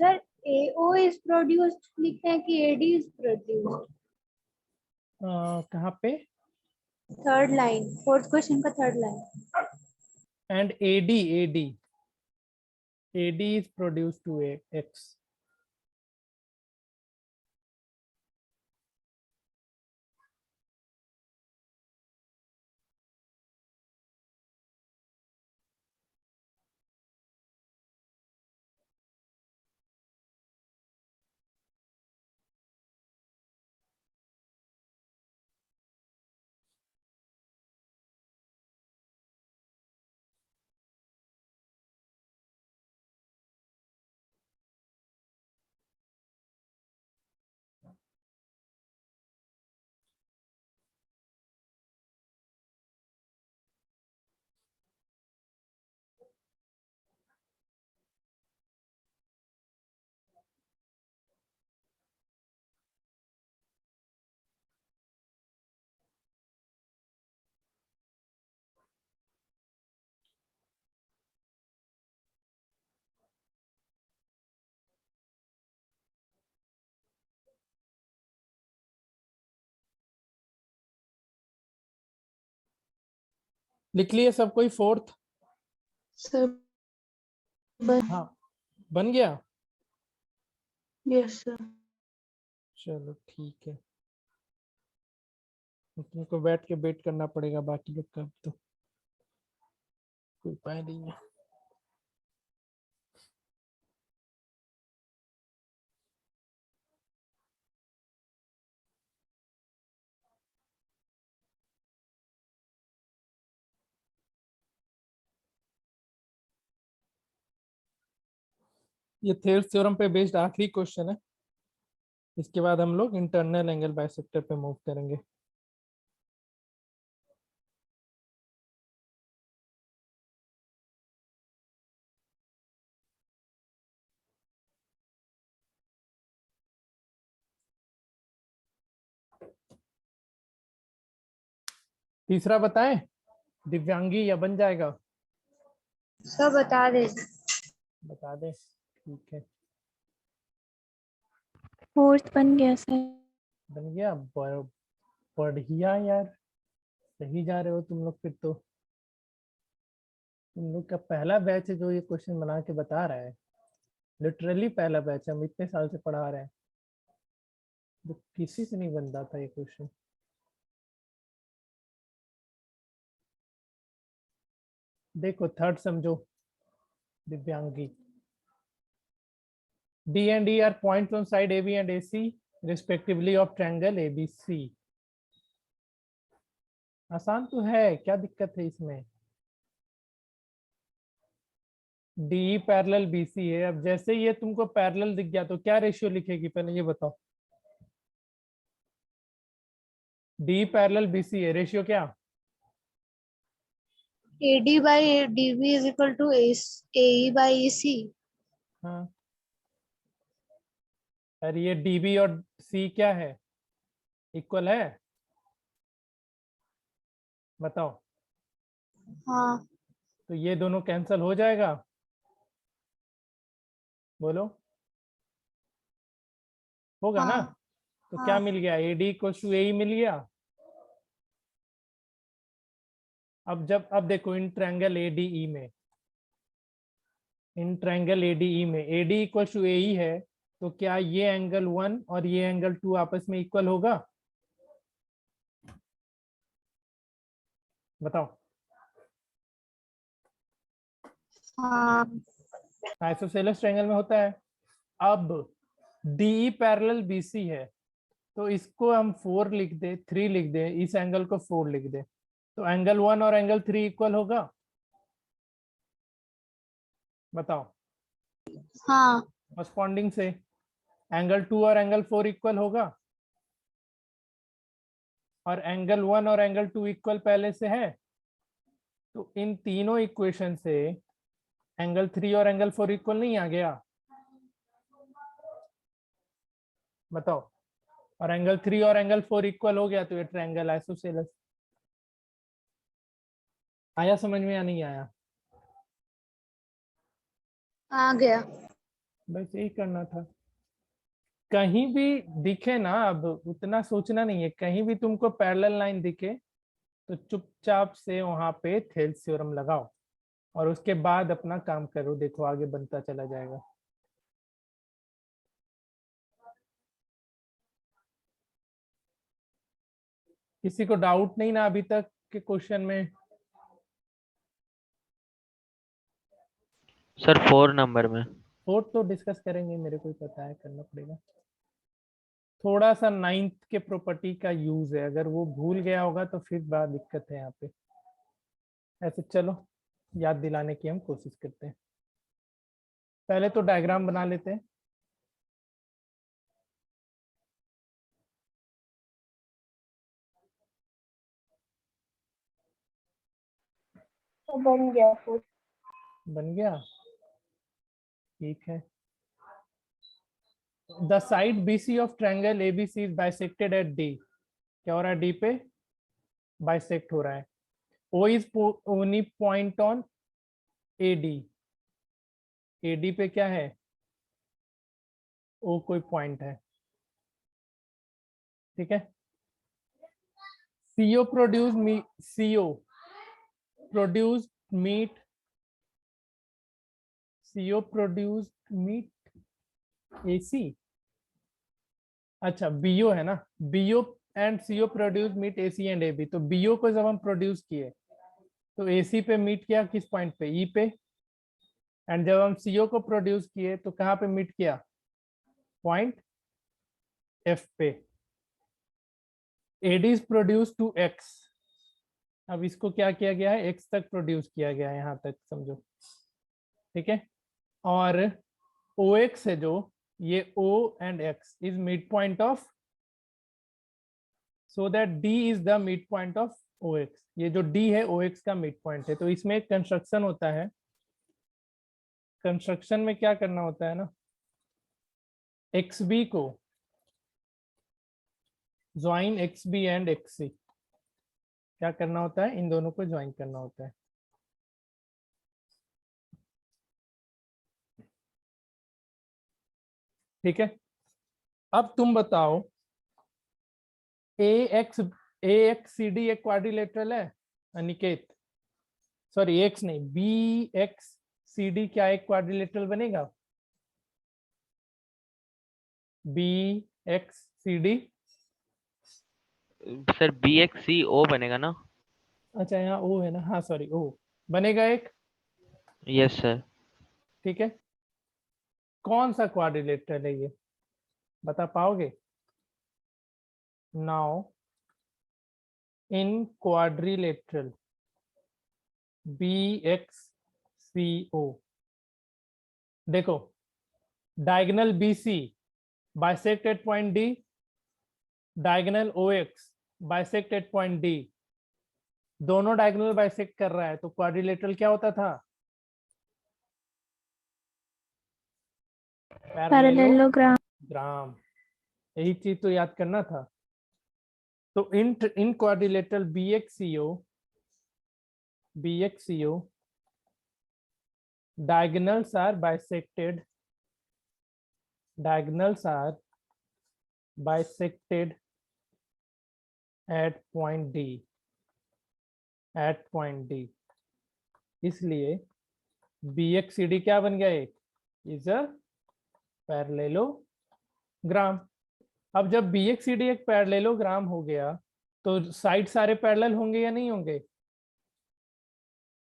सर AO is produced लिखते हैं कि AD is produced? कहाँ पे? थर्ड लाइन, फोर्थ क्वेश्चन का third line. And AD is produced to X. लिख लिए सब कोई फोर्थ? सर बस. हाँ बन गया। Yes sir. चलो ठीक है, तुमको बैठ के वेट करना पड़ेगा बाकी लोग का, अब तो कोई उपाय नहीं है। ये थेल्स थ्योरम पे बेस्ड आखिरी क्वेश्चन है, इसके बाद हम लोग इंटरनल एंगल बाइसेक्टर पे मूव करेंगे। तीसरा बताएं दिव्यांगी, या बन जाएगा? सर बता दे. बता दें, ठीक है फोर्थ बन गया सर. बन गया। बढ़िया यार, सही जा रहे हो तुम लोग। फिर तो तुम लोग का पहला बैच है जो ये क्वेश्चन बना के बता रहा है, लिटरली पहला बैच है, हम इतने साल से पढ़ा रहे हैं, तो किसी से नहीं बनता था ये क्वेश्चन। देखो थर्ड समझो दिव्यांगी। D and E are points on side AB and AC respectively of triangle ABC। आसान तो है, क्या दिक्कत है इसमें? DE पैरेलल BC है। अब जैसे ये तुमको पैरेलल दिख गया तो क्या रेशियो लिखेगी, पहले ये बताओ। DE पैरेलल BC है, रेशियो क्या? AD by DB is equal to AE by EC. हाँ, और ये DB और C क्या है, इक्वल है? बताओ। हाँ. तो ये दोनों कैंसिल हो जाएगा, बोलो होगा ना? हाँ. तो क्या हाँ. मिल गया, AD को AE मिल गया। अब देखो इन ट्रायंगल ADE में, इन ट्रायंगल ADE में AD इक्वल टू AE है, तो क्या ये एंगल 1 और ये एंगल 2 आपस में इक्वल होगा? बताओ। हाँ. आइसोसेलेस ट्रायंगल में होता है। अब DE पैरेलल BC है, तो इसको हम 4 लिख दे, 3 लिख दे, इस एंगल को 4 लिख दे, तो एंगल 1 और एंगल 3 इक्वल होगा? बताओ। हाँ. कॉरस्पॉन्डिंग से एंगल 2 और एंगल 4 इक्वल होगा, और एंगल 1 और एंगल 2 इक्वल पहले से है, तो इन तीनों इक्वेशन से एंगल 3 और एंगल 4 इक्वल नहीं आ गया? बताओ। और एंगल 3 और एंगल 4 इक्वल हो गया तो ये ट्रायंगल आइसोसेलेस। आया समझ में या नहीं आया? आ गया. बस यही करना था। कहीं भी दिखे ना, अब उतना सोचना नहीं है, कहीं भी तुमको पैरेलल लाइन दिखे तो चुपचाप से वहां पे थेल्स थ्योरम लगाओ और उसके बाद अपना काम करो, देखो आगे बनता चला जाएगा। किसी को डाउट नहीं ना अभी तक के क्वेश्चन में? सर 4 नंबर में। फोर्थ तो डिस्कस करेंगे, मेरे को ही पता है, करना पड़ेगा। थोड़ा सा 9th के प्रॉपर्टी का यूज है, अगर वो भूल गया होगा तो फिर बड़ा दिक्कत है यहाँ पे। ऐसे चलो याद दिलाने की हम कोशिश करते हैं। पहले तो डायग्राम बना लेते हैं। तो बन गया फिर। बन गया, ठीक है। The side BC of triangle ABC is bisected eight D। क्या हो रहा है? D पे बाइसेक्ट हो रहा है। O is only point on AD। AD पे क्या है? O कोई पॉइंट है, ठीक है। CO produced meet AC। अच्छा BO है ना, BO and CO produce meet AC and AB। तो BO को जब हम प्रोड्यूस किए तो AC पे मीट किया किस पॉइंट पे? E पे। एंड जब हम CO को प्रोड्यूस किए तो कहाँ पे मीट किया? पॉइंट F पे। AD is produce to X। अब इसको क्या किया गया है? X तक प्रोड्यूस किया गया है, यहाँ तक समझो, ठीक है। और OX है जो, ये O and X is mid point of, so that D is the mid point of OX। ये जो D है OX का मिड पॉइंट है। तो इसमें एक कंस्ट्रक्शन होता है। कंस्ट्रक्शन में क्या करना होता है ना, XB को ज्वाइन XB एंड XC, क्या करना होता है? इन दोनों को ज्वाइन करना होता है, ठीक है। अब तुम बताओ, AXCD एक क्वाड्रिलेटरल है अनिकेत? सॉरी AX नहीं, BXCD क्या एक क्वाड्रिलेटरल बनेगा? BXCD। सर BXCO बनेगा ना? अच्छा यहाँ O है ना, हाँ सॉरी O बनेगा एक, यस सर। ठीक है। कौन सा क्वाड्रिलेटरल है ये, बता पाओगे? नाउ इन क्वाड्रिलेटरल BXCO, देखो diagonal BC bisect at point D, diagonal OX bisect at point D। दोनों डायगोनल बाइसेक्ट कर रहा है तो क्वाड्रिलेटरल क्या होता था? पैरेललोग्राम। यही चीज तो याद करना था। तो इन quadrilateral BXCO diagonals are bisected at point D, इसलिए BXCD क्या बन गया? एक इज अ पैरेललोग्राम। अब जब BXCD एक पैरेललोग्राम हो गया तो साइड सारे पैरेलल होंगे या नहीं होंगे?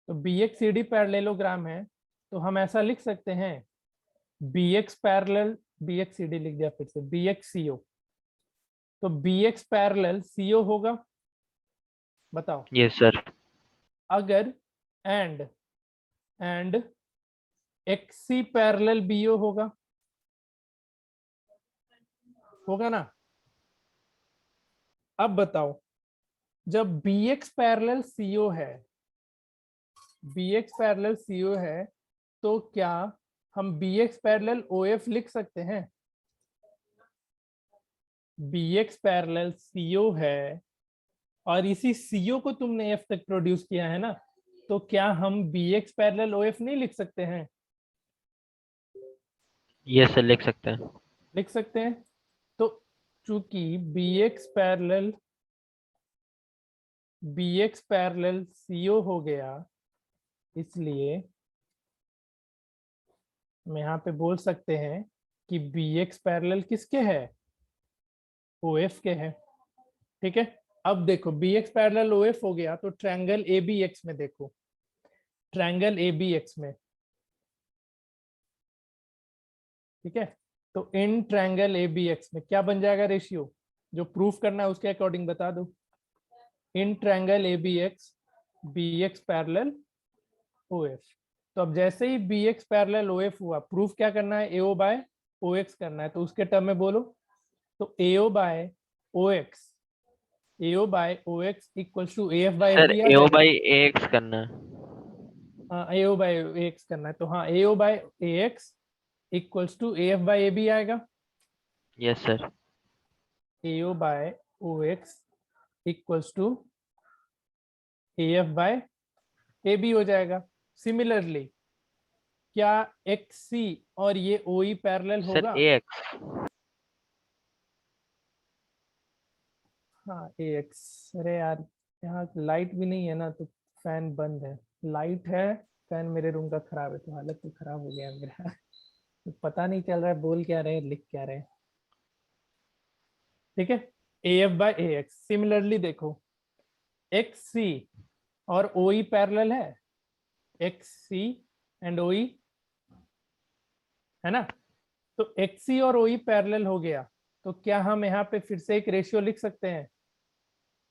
तो BXCD पैरेललोग्राम है तो हम ऐसा लिख सकते हैं, BX पैरेलल, BXCD लिख दिया फिर से, BXCO। तो BX पैरेलल CO होगा, बताओ। Yes sir. अगर एंड XC पैरेलल BO होगा ना। अब बताओ, जब BX पैरेलल CO है तो क्या हम BX पैरेलल OF लिख सकते हैं? BX पैरेलल CO है और इसी CO को तुमने F तक प्रोड्यूस किया है ना, तो क्या हम BX पैरेलल OF नहीं लिख सकते हैं? यस सर लिख सकते हैं। लिख सकते हैं। तो चूंकि bx पैरेलल CO हो गया, इसलिए हम यहाँ पे बोल सकते हैं कि bx पैरेलल किसके है, OF के है। ठीक है, अब देखो bx पैरेलल OF हो गया तो ट्रायंगल ABX में देखो, ट्रायंगल ABX में, ठीक है, तो इन ट्रायंगल ABX में क्या बन जाएगा रेशियो, जो प्रूफ करना है उसके अकॉर्डिंग बता दो। In triangle ABX BX parallel OF, तो अब जैसे ही BX पैरेलल OF हुआ, प्रूफ क्या करना है, AO बाय OX करना है, तो उसके टर्म में बोलो। तो AO by OX equals to AF by sir FB आ AO जाएगा। बाई AX करना है। हाँ, AO बाय AX करना है, तो हाँ AO by AX equals to AF by AB आएगा। Yes sir. AO by OX equals to AF by AB हो जाएगा। सिमिलरली क्या XC और ये OE पैरेलल सर होगा? AX। हाँ AX, अरे यार यहाँ लाइट भी नहीं है ना, तो फैन बंद है, लाइट है, फैन मेरे रूम का खराब है, तो हालत तो खराब हो गया मेरा। तो पता नहीं चल रहा है बोल क्या रहे लिख क्या रहे। ठीक है, AF बाय AX। सिमिलरली देखो XC और OE पैरेलल है, XC एंड OE है ना, तो XC और OE पैरेलल हो गया, तो क्या हम यहाँ पे फिर से एक रेशियो लिख सकते हैं?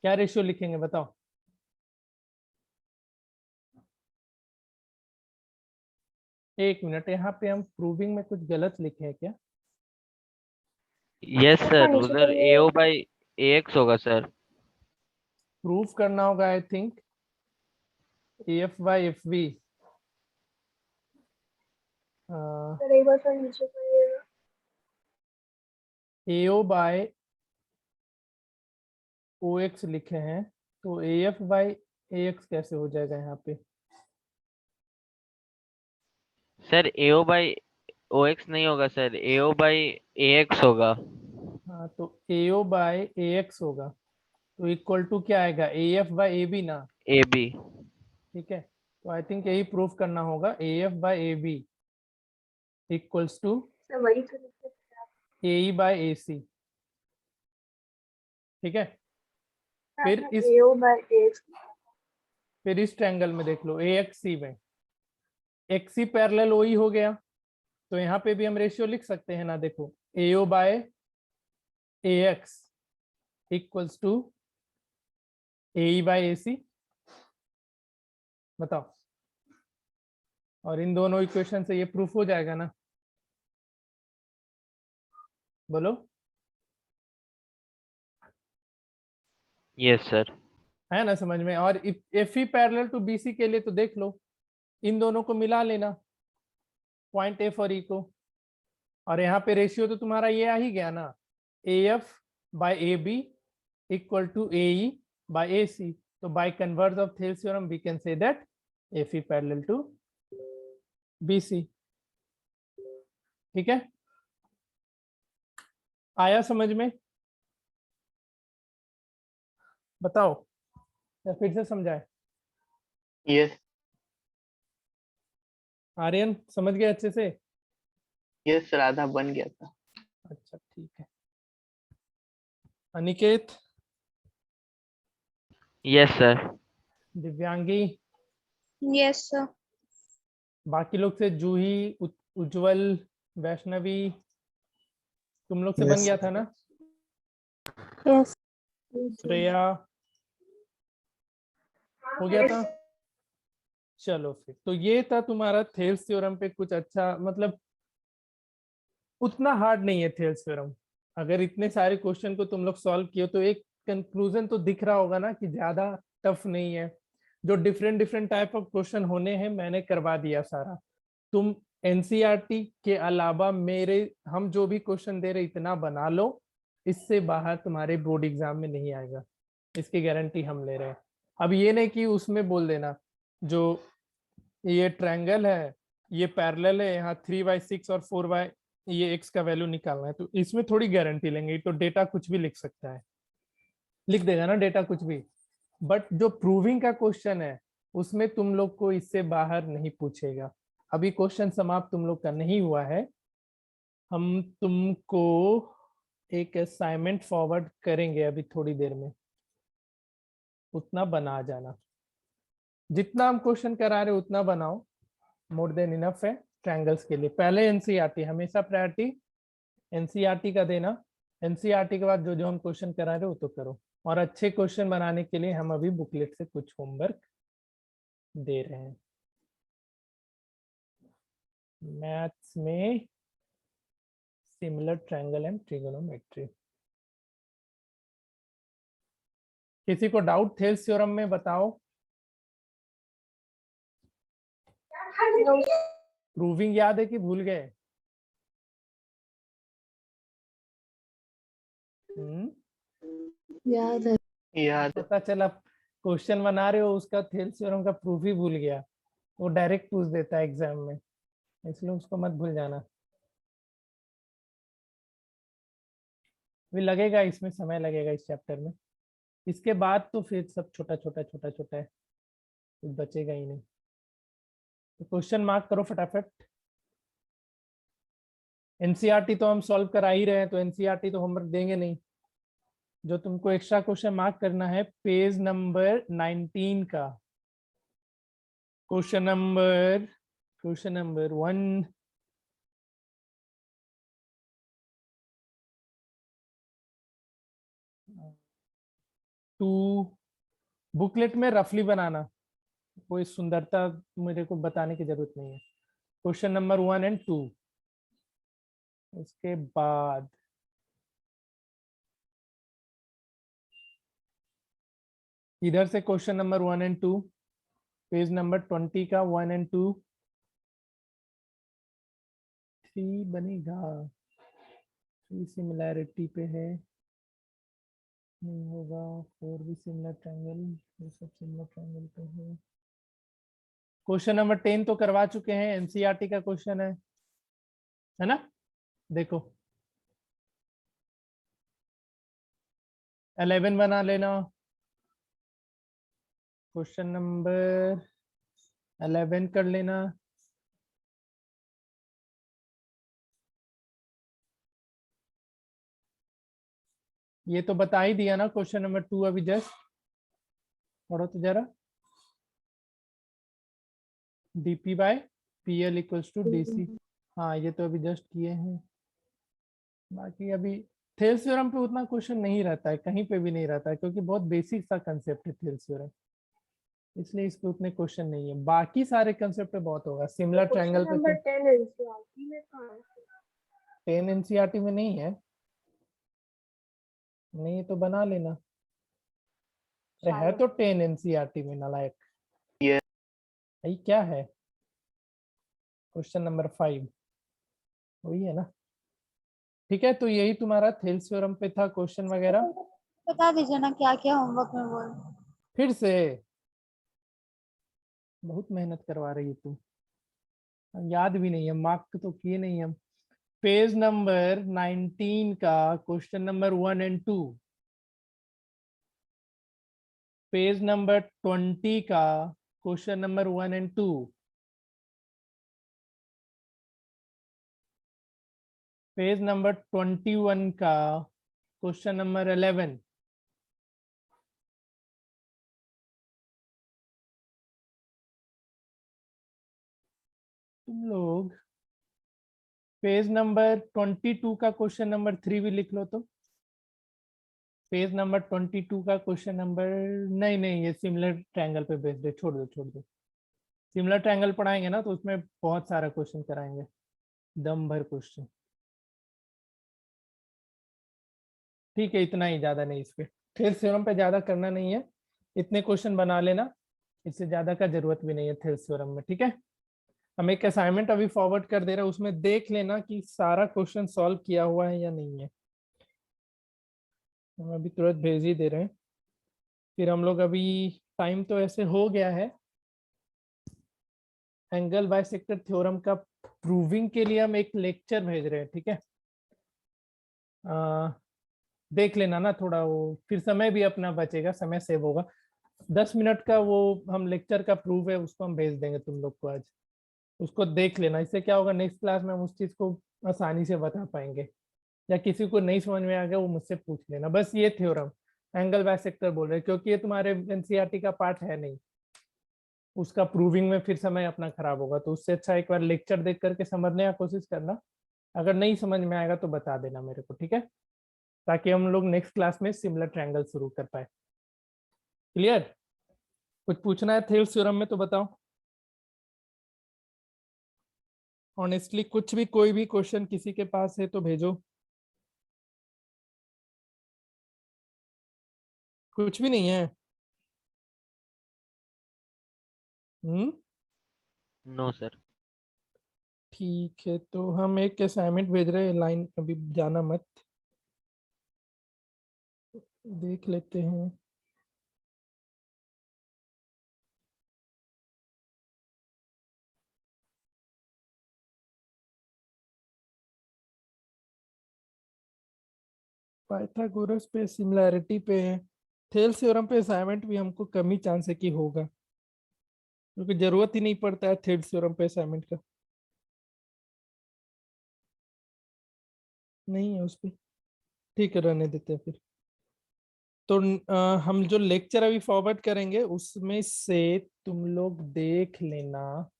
क्या रेशियो लिखेंगे बताओ? एक मिनट, यहाँ पे हम प्रूविंग में कुछ गलत लिखे हैं क्या? यस सर, नीचे उधर करिए। AO बाई AX होगा सर। प्रूफ करना होगा I think AF by FB। Sir एक बार सर नीचे करिएगा। AO बाय OX लिखे हैं, तो AF बाय AX कैसे हो जाएगा यहाँ पे? सर AO बाई OX नहीं होगा सर, AO बाई AX होगा। हाँ, तो AO बाय AX होगा, तो इक्वल टू क्या आएगा, AF बाय AB ना। AB। ठीक है, तो आई थिंक यही प्रूफ करना होगा, AF by AB equals to sir वही तो लिख सकते हैं AE बाय AC। ठीक है, आप। फिर इस AO बाय AX। फिर इस ट्रायंगल में देख लो AXC में XC पैरेलल OE हो गया, तो यहाँ पे भी हम रेशियो लिख सकते हैं ना, देखो AO by AX equals to AE by AC। बताओ, और इन दोनों इक्वेशन से ये प्रूफ हो जाएगा ना, बोलो। Yes sir. है ना समझ में? और FE पैरेलल टू BC के लिए तो देख लो, इन दोनों को मिला लेना, पॉइंट F और E को, और यहाँ पे रेशियो तो तुम्हारा ये आ ही गया ना, AF by AB equal to AE by AC। तो by converse of Thales theorem we can say that FE parallel to BC। ठीक है, आया समझ में? बताओ या फिर से समझाए? यस आर्यन समझ गए अच्छे से? यस सर, आधा बन गया था। अच्छा ठीक है। Aniket, yes sir. Divyangi, yes sir. बाकी लोग से जूही, उज्जवल, वैष्णवी, तुम लोग से बन Yes. गया था ना? यस। श्रेया हो गया था? चलो फिर तो ये था तुम्हारा थेल्स थ्योरम पे कुछ अच्छा, मतलब उतना हार्ड नहीं है थेल्स थ्योरम। अगर इतने सारे क्वेश्चन को तुम लोग सॉल्व किए तो एक कंक्लूजन तो दिख रहा होगा ना कि ज्यादा टफ नहीं है। जो different different type of question होने हैं मैंने करवा दिया सारा। तुम एनसीईआरटी के अलावा मेरे हम जो भी क्वेश्चन दे रहे इतना बना लो, इससे बाहर तुम्हारे बोर्ड एग्जाम में नहीं आएगा, इसकी गारंटी हम ले रहे हैं। अब ये नहीं कि उसमें बोल देना जो ये ट्रायंगल है ये पैरेलल है, यहाँ 3/6 और 4/6 ये एक्स का वैल्यू निकालना है, तो इसमें थोड़ी गारंटी लेंगे, तो डेटा कुछ भी लिख सकता है, लिख देगा ना डेटा कुछ भी। बट जो प्रूविंग का क्वेश्चन है उसमें तुम लोग को इससे बाहर नहीं पूछेगा। अभी क्वेश्चन समाप्त तुम लोग का नहीं हुआ है, हम तुमको एक असाइनमेंट फॉरवर्ड करेंगे अभी थोड़ी देर में, उतना बना जाना, जितना हम क्वेश्चन करा रहे उतना बनाओ, मोर देन इनफ है ट्रायंगल्स के लिए। पहले एनसीईआरटी, हमेशा प्रायोरिटी एनसीईआरटी का देना, एनसीईआरटी के बाद जो जो हम क्वेश्चन करा रहे हो तो करो। और अच्छे क्वेश्चन बनाने के लिए हम अभी बुकलेट से कुछ होमवर्क दे रहे हैं। मैथ्स में सिमिलर ट्रायंगल एंड ट्रिगोनोमेट्री। किसी को डाउट थेल्स थ्योरम में बताओ? प्रूविंग याद है कि भूल गए? याद है। याद पता चला क्वेश्चन बना रहे हो उसका थेल्स थ्योरम का प्रूफ ही भूल गया, वो डायरेक्ट पूछ देता है एग्जाम में, इसलिए उसको मत भूल जाना। भी लगेगा, इसमें समय लगेगा इस चैप्टर में, इसके बाद तो फिर सब छोटा छोटा छोटा छोटा है, कुछ बचेगा ही नहीं। तो क्वेश्चन मार्क करो फटाफट। एनसीईआरटी तो हम सॉल्व करा ही रहे हैं, तो एनसीईआरटी तो होमवर्क देंगे नहीं। जो तुमको एक्स्ट्रा क्वेश्चन मार्क करना है पेज नंबर 19 का, क्वेश्चन नंबर 1, टू, बुकलेट में रफली बनाना, कोई सुंदरता मेरे को बताने की जरूरत नहीं है। क्वेश्चन नंबर 1 एंड 2, उसके बाद इधर से question number 1 and 2, page number 20 का 1 एंड 2, 3 बनेगा, 3 सिमिलैरिटी पे है, नहीं होगा, 4 भी सिमिलर ट्रायंगल, ये सब सिमिलर ट्रायंगल पे है। क्वेश्चन नंबर 10 तो करवा चुके हैं, एनसीईआरटी का क्वेश्चन है ना? देखो 11 बना लेना, क्वेश्चन नंबर 11 कर लेना। ये तो बता ही दिया ना क्वेश्चन नंबर 2, अभी जस्ट पढ़ो तो जरा। dp by pl equals to dc, हाँ ये तो अभी जस्ट किए हैं। बाकी अभी थेल्स थ्योरम पे उतना क्वेश्चन नहीं रहता है, कहीं पे भी नहीं रहता है, क्योंकि बहुत बेसिक सा कंसेप्ट है थेल्स थ्योरम, इसलिए इस पे उतने क्वेश्चन नहीं है। बाकी सारे कंसेप्ट पे बहुत होगा। सिमिलर ट्रायंगल पे नंबर 10 एनसीईआरटी में कहाँ है? 10 एनसीईआरटी में नहीं है, नहीं तो बना लेना। अरे है तो 10 एनसीईआरटी में, नालायक। Yes. भाई क्या है? क्वेश्चन नंबर 5 वही है ना? ठीक है, तो यही तुम्हारा थेल्स थ्योरम पे था क्वेश्चन वगैरह। बता दीजिए ना क्या क्या होमवर्क में बोल। फिर से बहुत मेहनत करवा रही है तू, याद भी नहीं है, मार्क तो किए नहीं हम। पेज नंबर 19 का question number 1 and 2, page number 20 का question number 1 and 2, page number 21 का क्वेश्चन नंबर 11, तुम लोग पेज नंबर 22 का क्वेश्चन नंबर 3 भी लिख लो। तो पेज नंबर 22 का क्वेश्चन नंबर, नहीं नहीं ये सिमिलर ट्रायंगल पे बेस्ड है, छोड़ दो छोड़ दो। सिमिलर ट्रायंगल पढ़ाएंगे ना तो उसमें बहुत सारा क्वेश्चन कराएंगे, दम भर क्वेश्चन। ठीक है, इतना ही, ज्यादा नहीं इस पे, थेल्स थ्योरम पे ज्यादा करना नहीं है, इतने क्वेश्चन बना लेना, इससे ज्यादा का जरूरत भी नहीं है थेल्स थ्योरम में। ठीक है, हम एक असाइनमेंट अभी फॉरवर्ड कर दे रहे हैं, उसमें देख लेना कि सारा क्वेश्चन सॉल्व किया हुआ है या नहीं है। हम अभी तुरंत भेज ही दे रहे हैं। फिर हम लोग अभी, टाइम तो ऐसे हो गया है, एंगल बाइसेक्टर थ्योरम का प्रूविंग के लिए हम एक लेक्चर भेज रहे हैं, ठीक है। देख लेना ना थोड़ा, वो फिर समय भी अपना बचेगा, समय सेव होगा। 10 मिनट का वो हम लेक्चर का प्रूफ है, उसको हम भेज देंगे तुम लोग को आज। उसको देख लेना, इससे क्या होगा नेक्स्ट क्लास में हम उस चीज को आसानी से बता पाएंगे। या किसी को नहीं समझ में आ गया वो मुझसे पूछ लेना। बस ये थ्योरम एंगल बाइसेक्टर बोल रहे हैं क्योंकि ये तुम्हारे एनसीईआरटी का पार्ट है नहीं, उसका प्रूविंग में फिर समय अपना खराब होगा। तो उससे अच्छा एक बार लेक्चर देख करके समझने की कोशिश करना। अगर नहीं समझ में आएगा तो बता देना मेरे को, ठीक है, ताकि हम लोग नेक्स्ट क्लास में सिमिलर ट्रायंगल शुरू कर पाए। क्लियर? कुछ पूछना है थेल्स थ्योरम में तो बताओ। ऑनेस्टली कुछ भी, कोई भी क्वेश्चन किसी के पास है तो भेजो। कुछ भी नहीं है? No sir. ठीक है, तो हम एक असाइनमेंट भेज रहे हैं, लाइन अभी जाना मत, देख लेते हैं। पाइथागोरस पे सिमिलैरिटी पे है, थेल्स थ्योरम पे असाइनमेंट भी हमको कम ही चांस है कि होगा, क्योंकि जरूरत ही नहीं पड़ता है थेल्स थ्योरम पे असाइनमेंट का। नहीं है उस पे, ठीक है, रहने देते हैं फिर। तो हम जो लेक्चर अभी फॉरवर्ड करेंगे उसमें से तुम लोग देख लेना।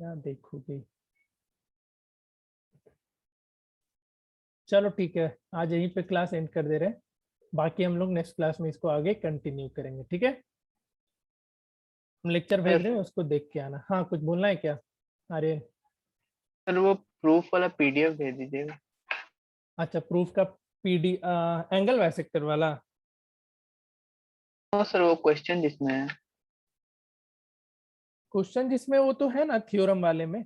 क्या देखोगे? चलो ठीक है, आज यहीं पे क्लास एंड कर दे रहे हैं, बाकी हम लोग नेक्स्ट क्लास में इसको आगे कंटिन्यू करेंगे, ठीक है। हम लेक्चर भेज रहे हैं, उसको देख के आना। हाँ, कुछ बोलना है क्या? अरे सर वो प्रूफ वाला पीडीएफ भेज दीजिएगा। अच्छा, प्रूफ का पीडी एंगल बाइसेक्टर वाला? हाँ सर, वो क्वेश्चन जिसमें है। क्वेश्चन जिसमें वो तो है ना थ्योरम वाले में,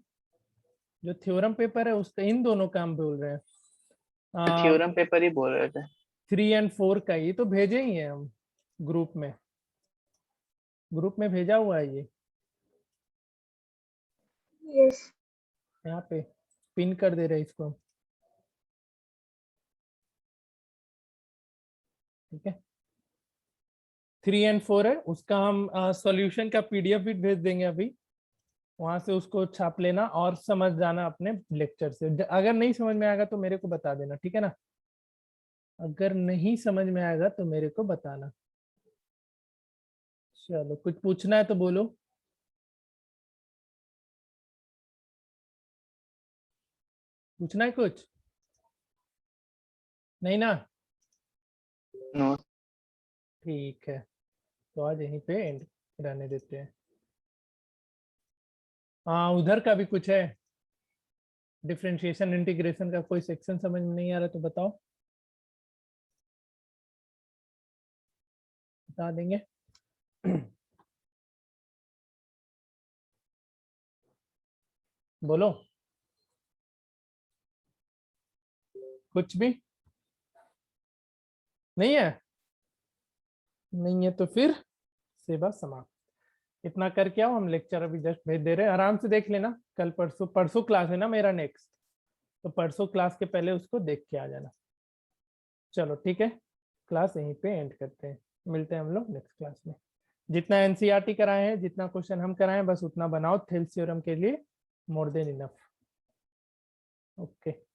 जो थ्योरम पेपर है उसका इन दोनों का हम बोल रहे हैं। थ्योरम पेपर ही बोल रहे थे। 3 और 4 का ये तो भेजे ही है हम ग्रुप में, ग्रुप में भेजा हुआ है ये, यस। यहाँ पे पिन कर दे रहे हैं इसको हम, ठीक है। 3 और 4 है, उसका हम सॉल्यूशन का पीडीएफ भी भेज देंगे अभी, वहां से उसको छाप लेना और समझ जाना अपने लेक्चर से। अगर नहीं समझ में आएगा तो मेरे को बता देना, ठीक है ना। अगर नहीं समझ में आएगा तो मेरे को बताना। चलो, कुछ पूछना है तो बोलो। पूछना है कुछ? नहीं ना? नो। ठीक है, तो आज यहीं पे एंड रहने देते हैं। हाँ, उधर का भी कुछ है, डिफरेंशिएशन इंटीग्रेशन का कोई सेक्शन समझ में नहीं आ रहा तो बताओ, बता देंगे। बोलो, कुछ भी नहीं है? नहीं है तो फिर सेवा समाप्त। इतना करके आओ, हम लेक्चर अभी जस्ट भेज दे रहे हैं, आराम से देख लेना। कल परसों, परसों क्लास है ना मेरा नेक्स्ट, तो परसों क्लास के पहले उसको देख के आ जाना। चलो ठीक है, क्लास यहीं पे एंड करते हैं, मिलते हैं हम लोग नेक्स्ट क्लास में। जितना एनसीईआरटी कराए हैं, जितना क्वेश्चन हम कराए हैं, बस उतना बनाओ थेल्स थ्योरम के लिए, मोर देन इनफ। ओके।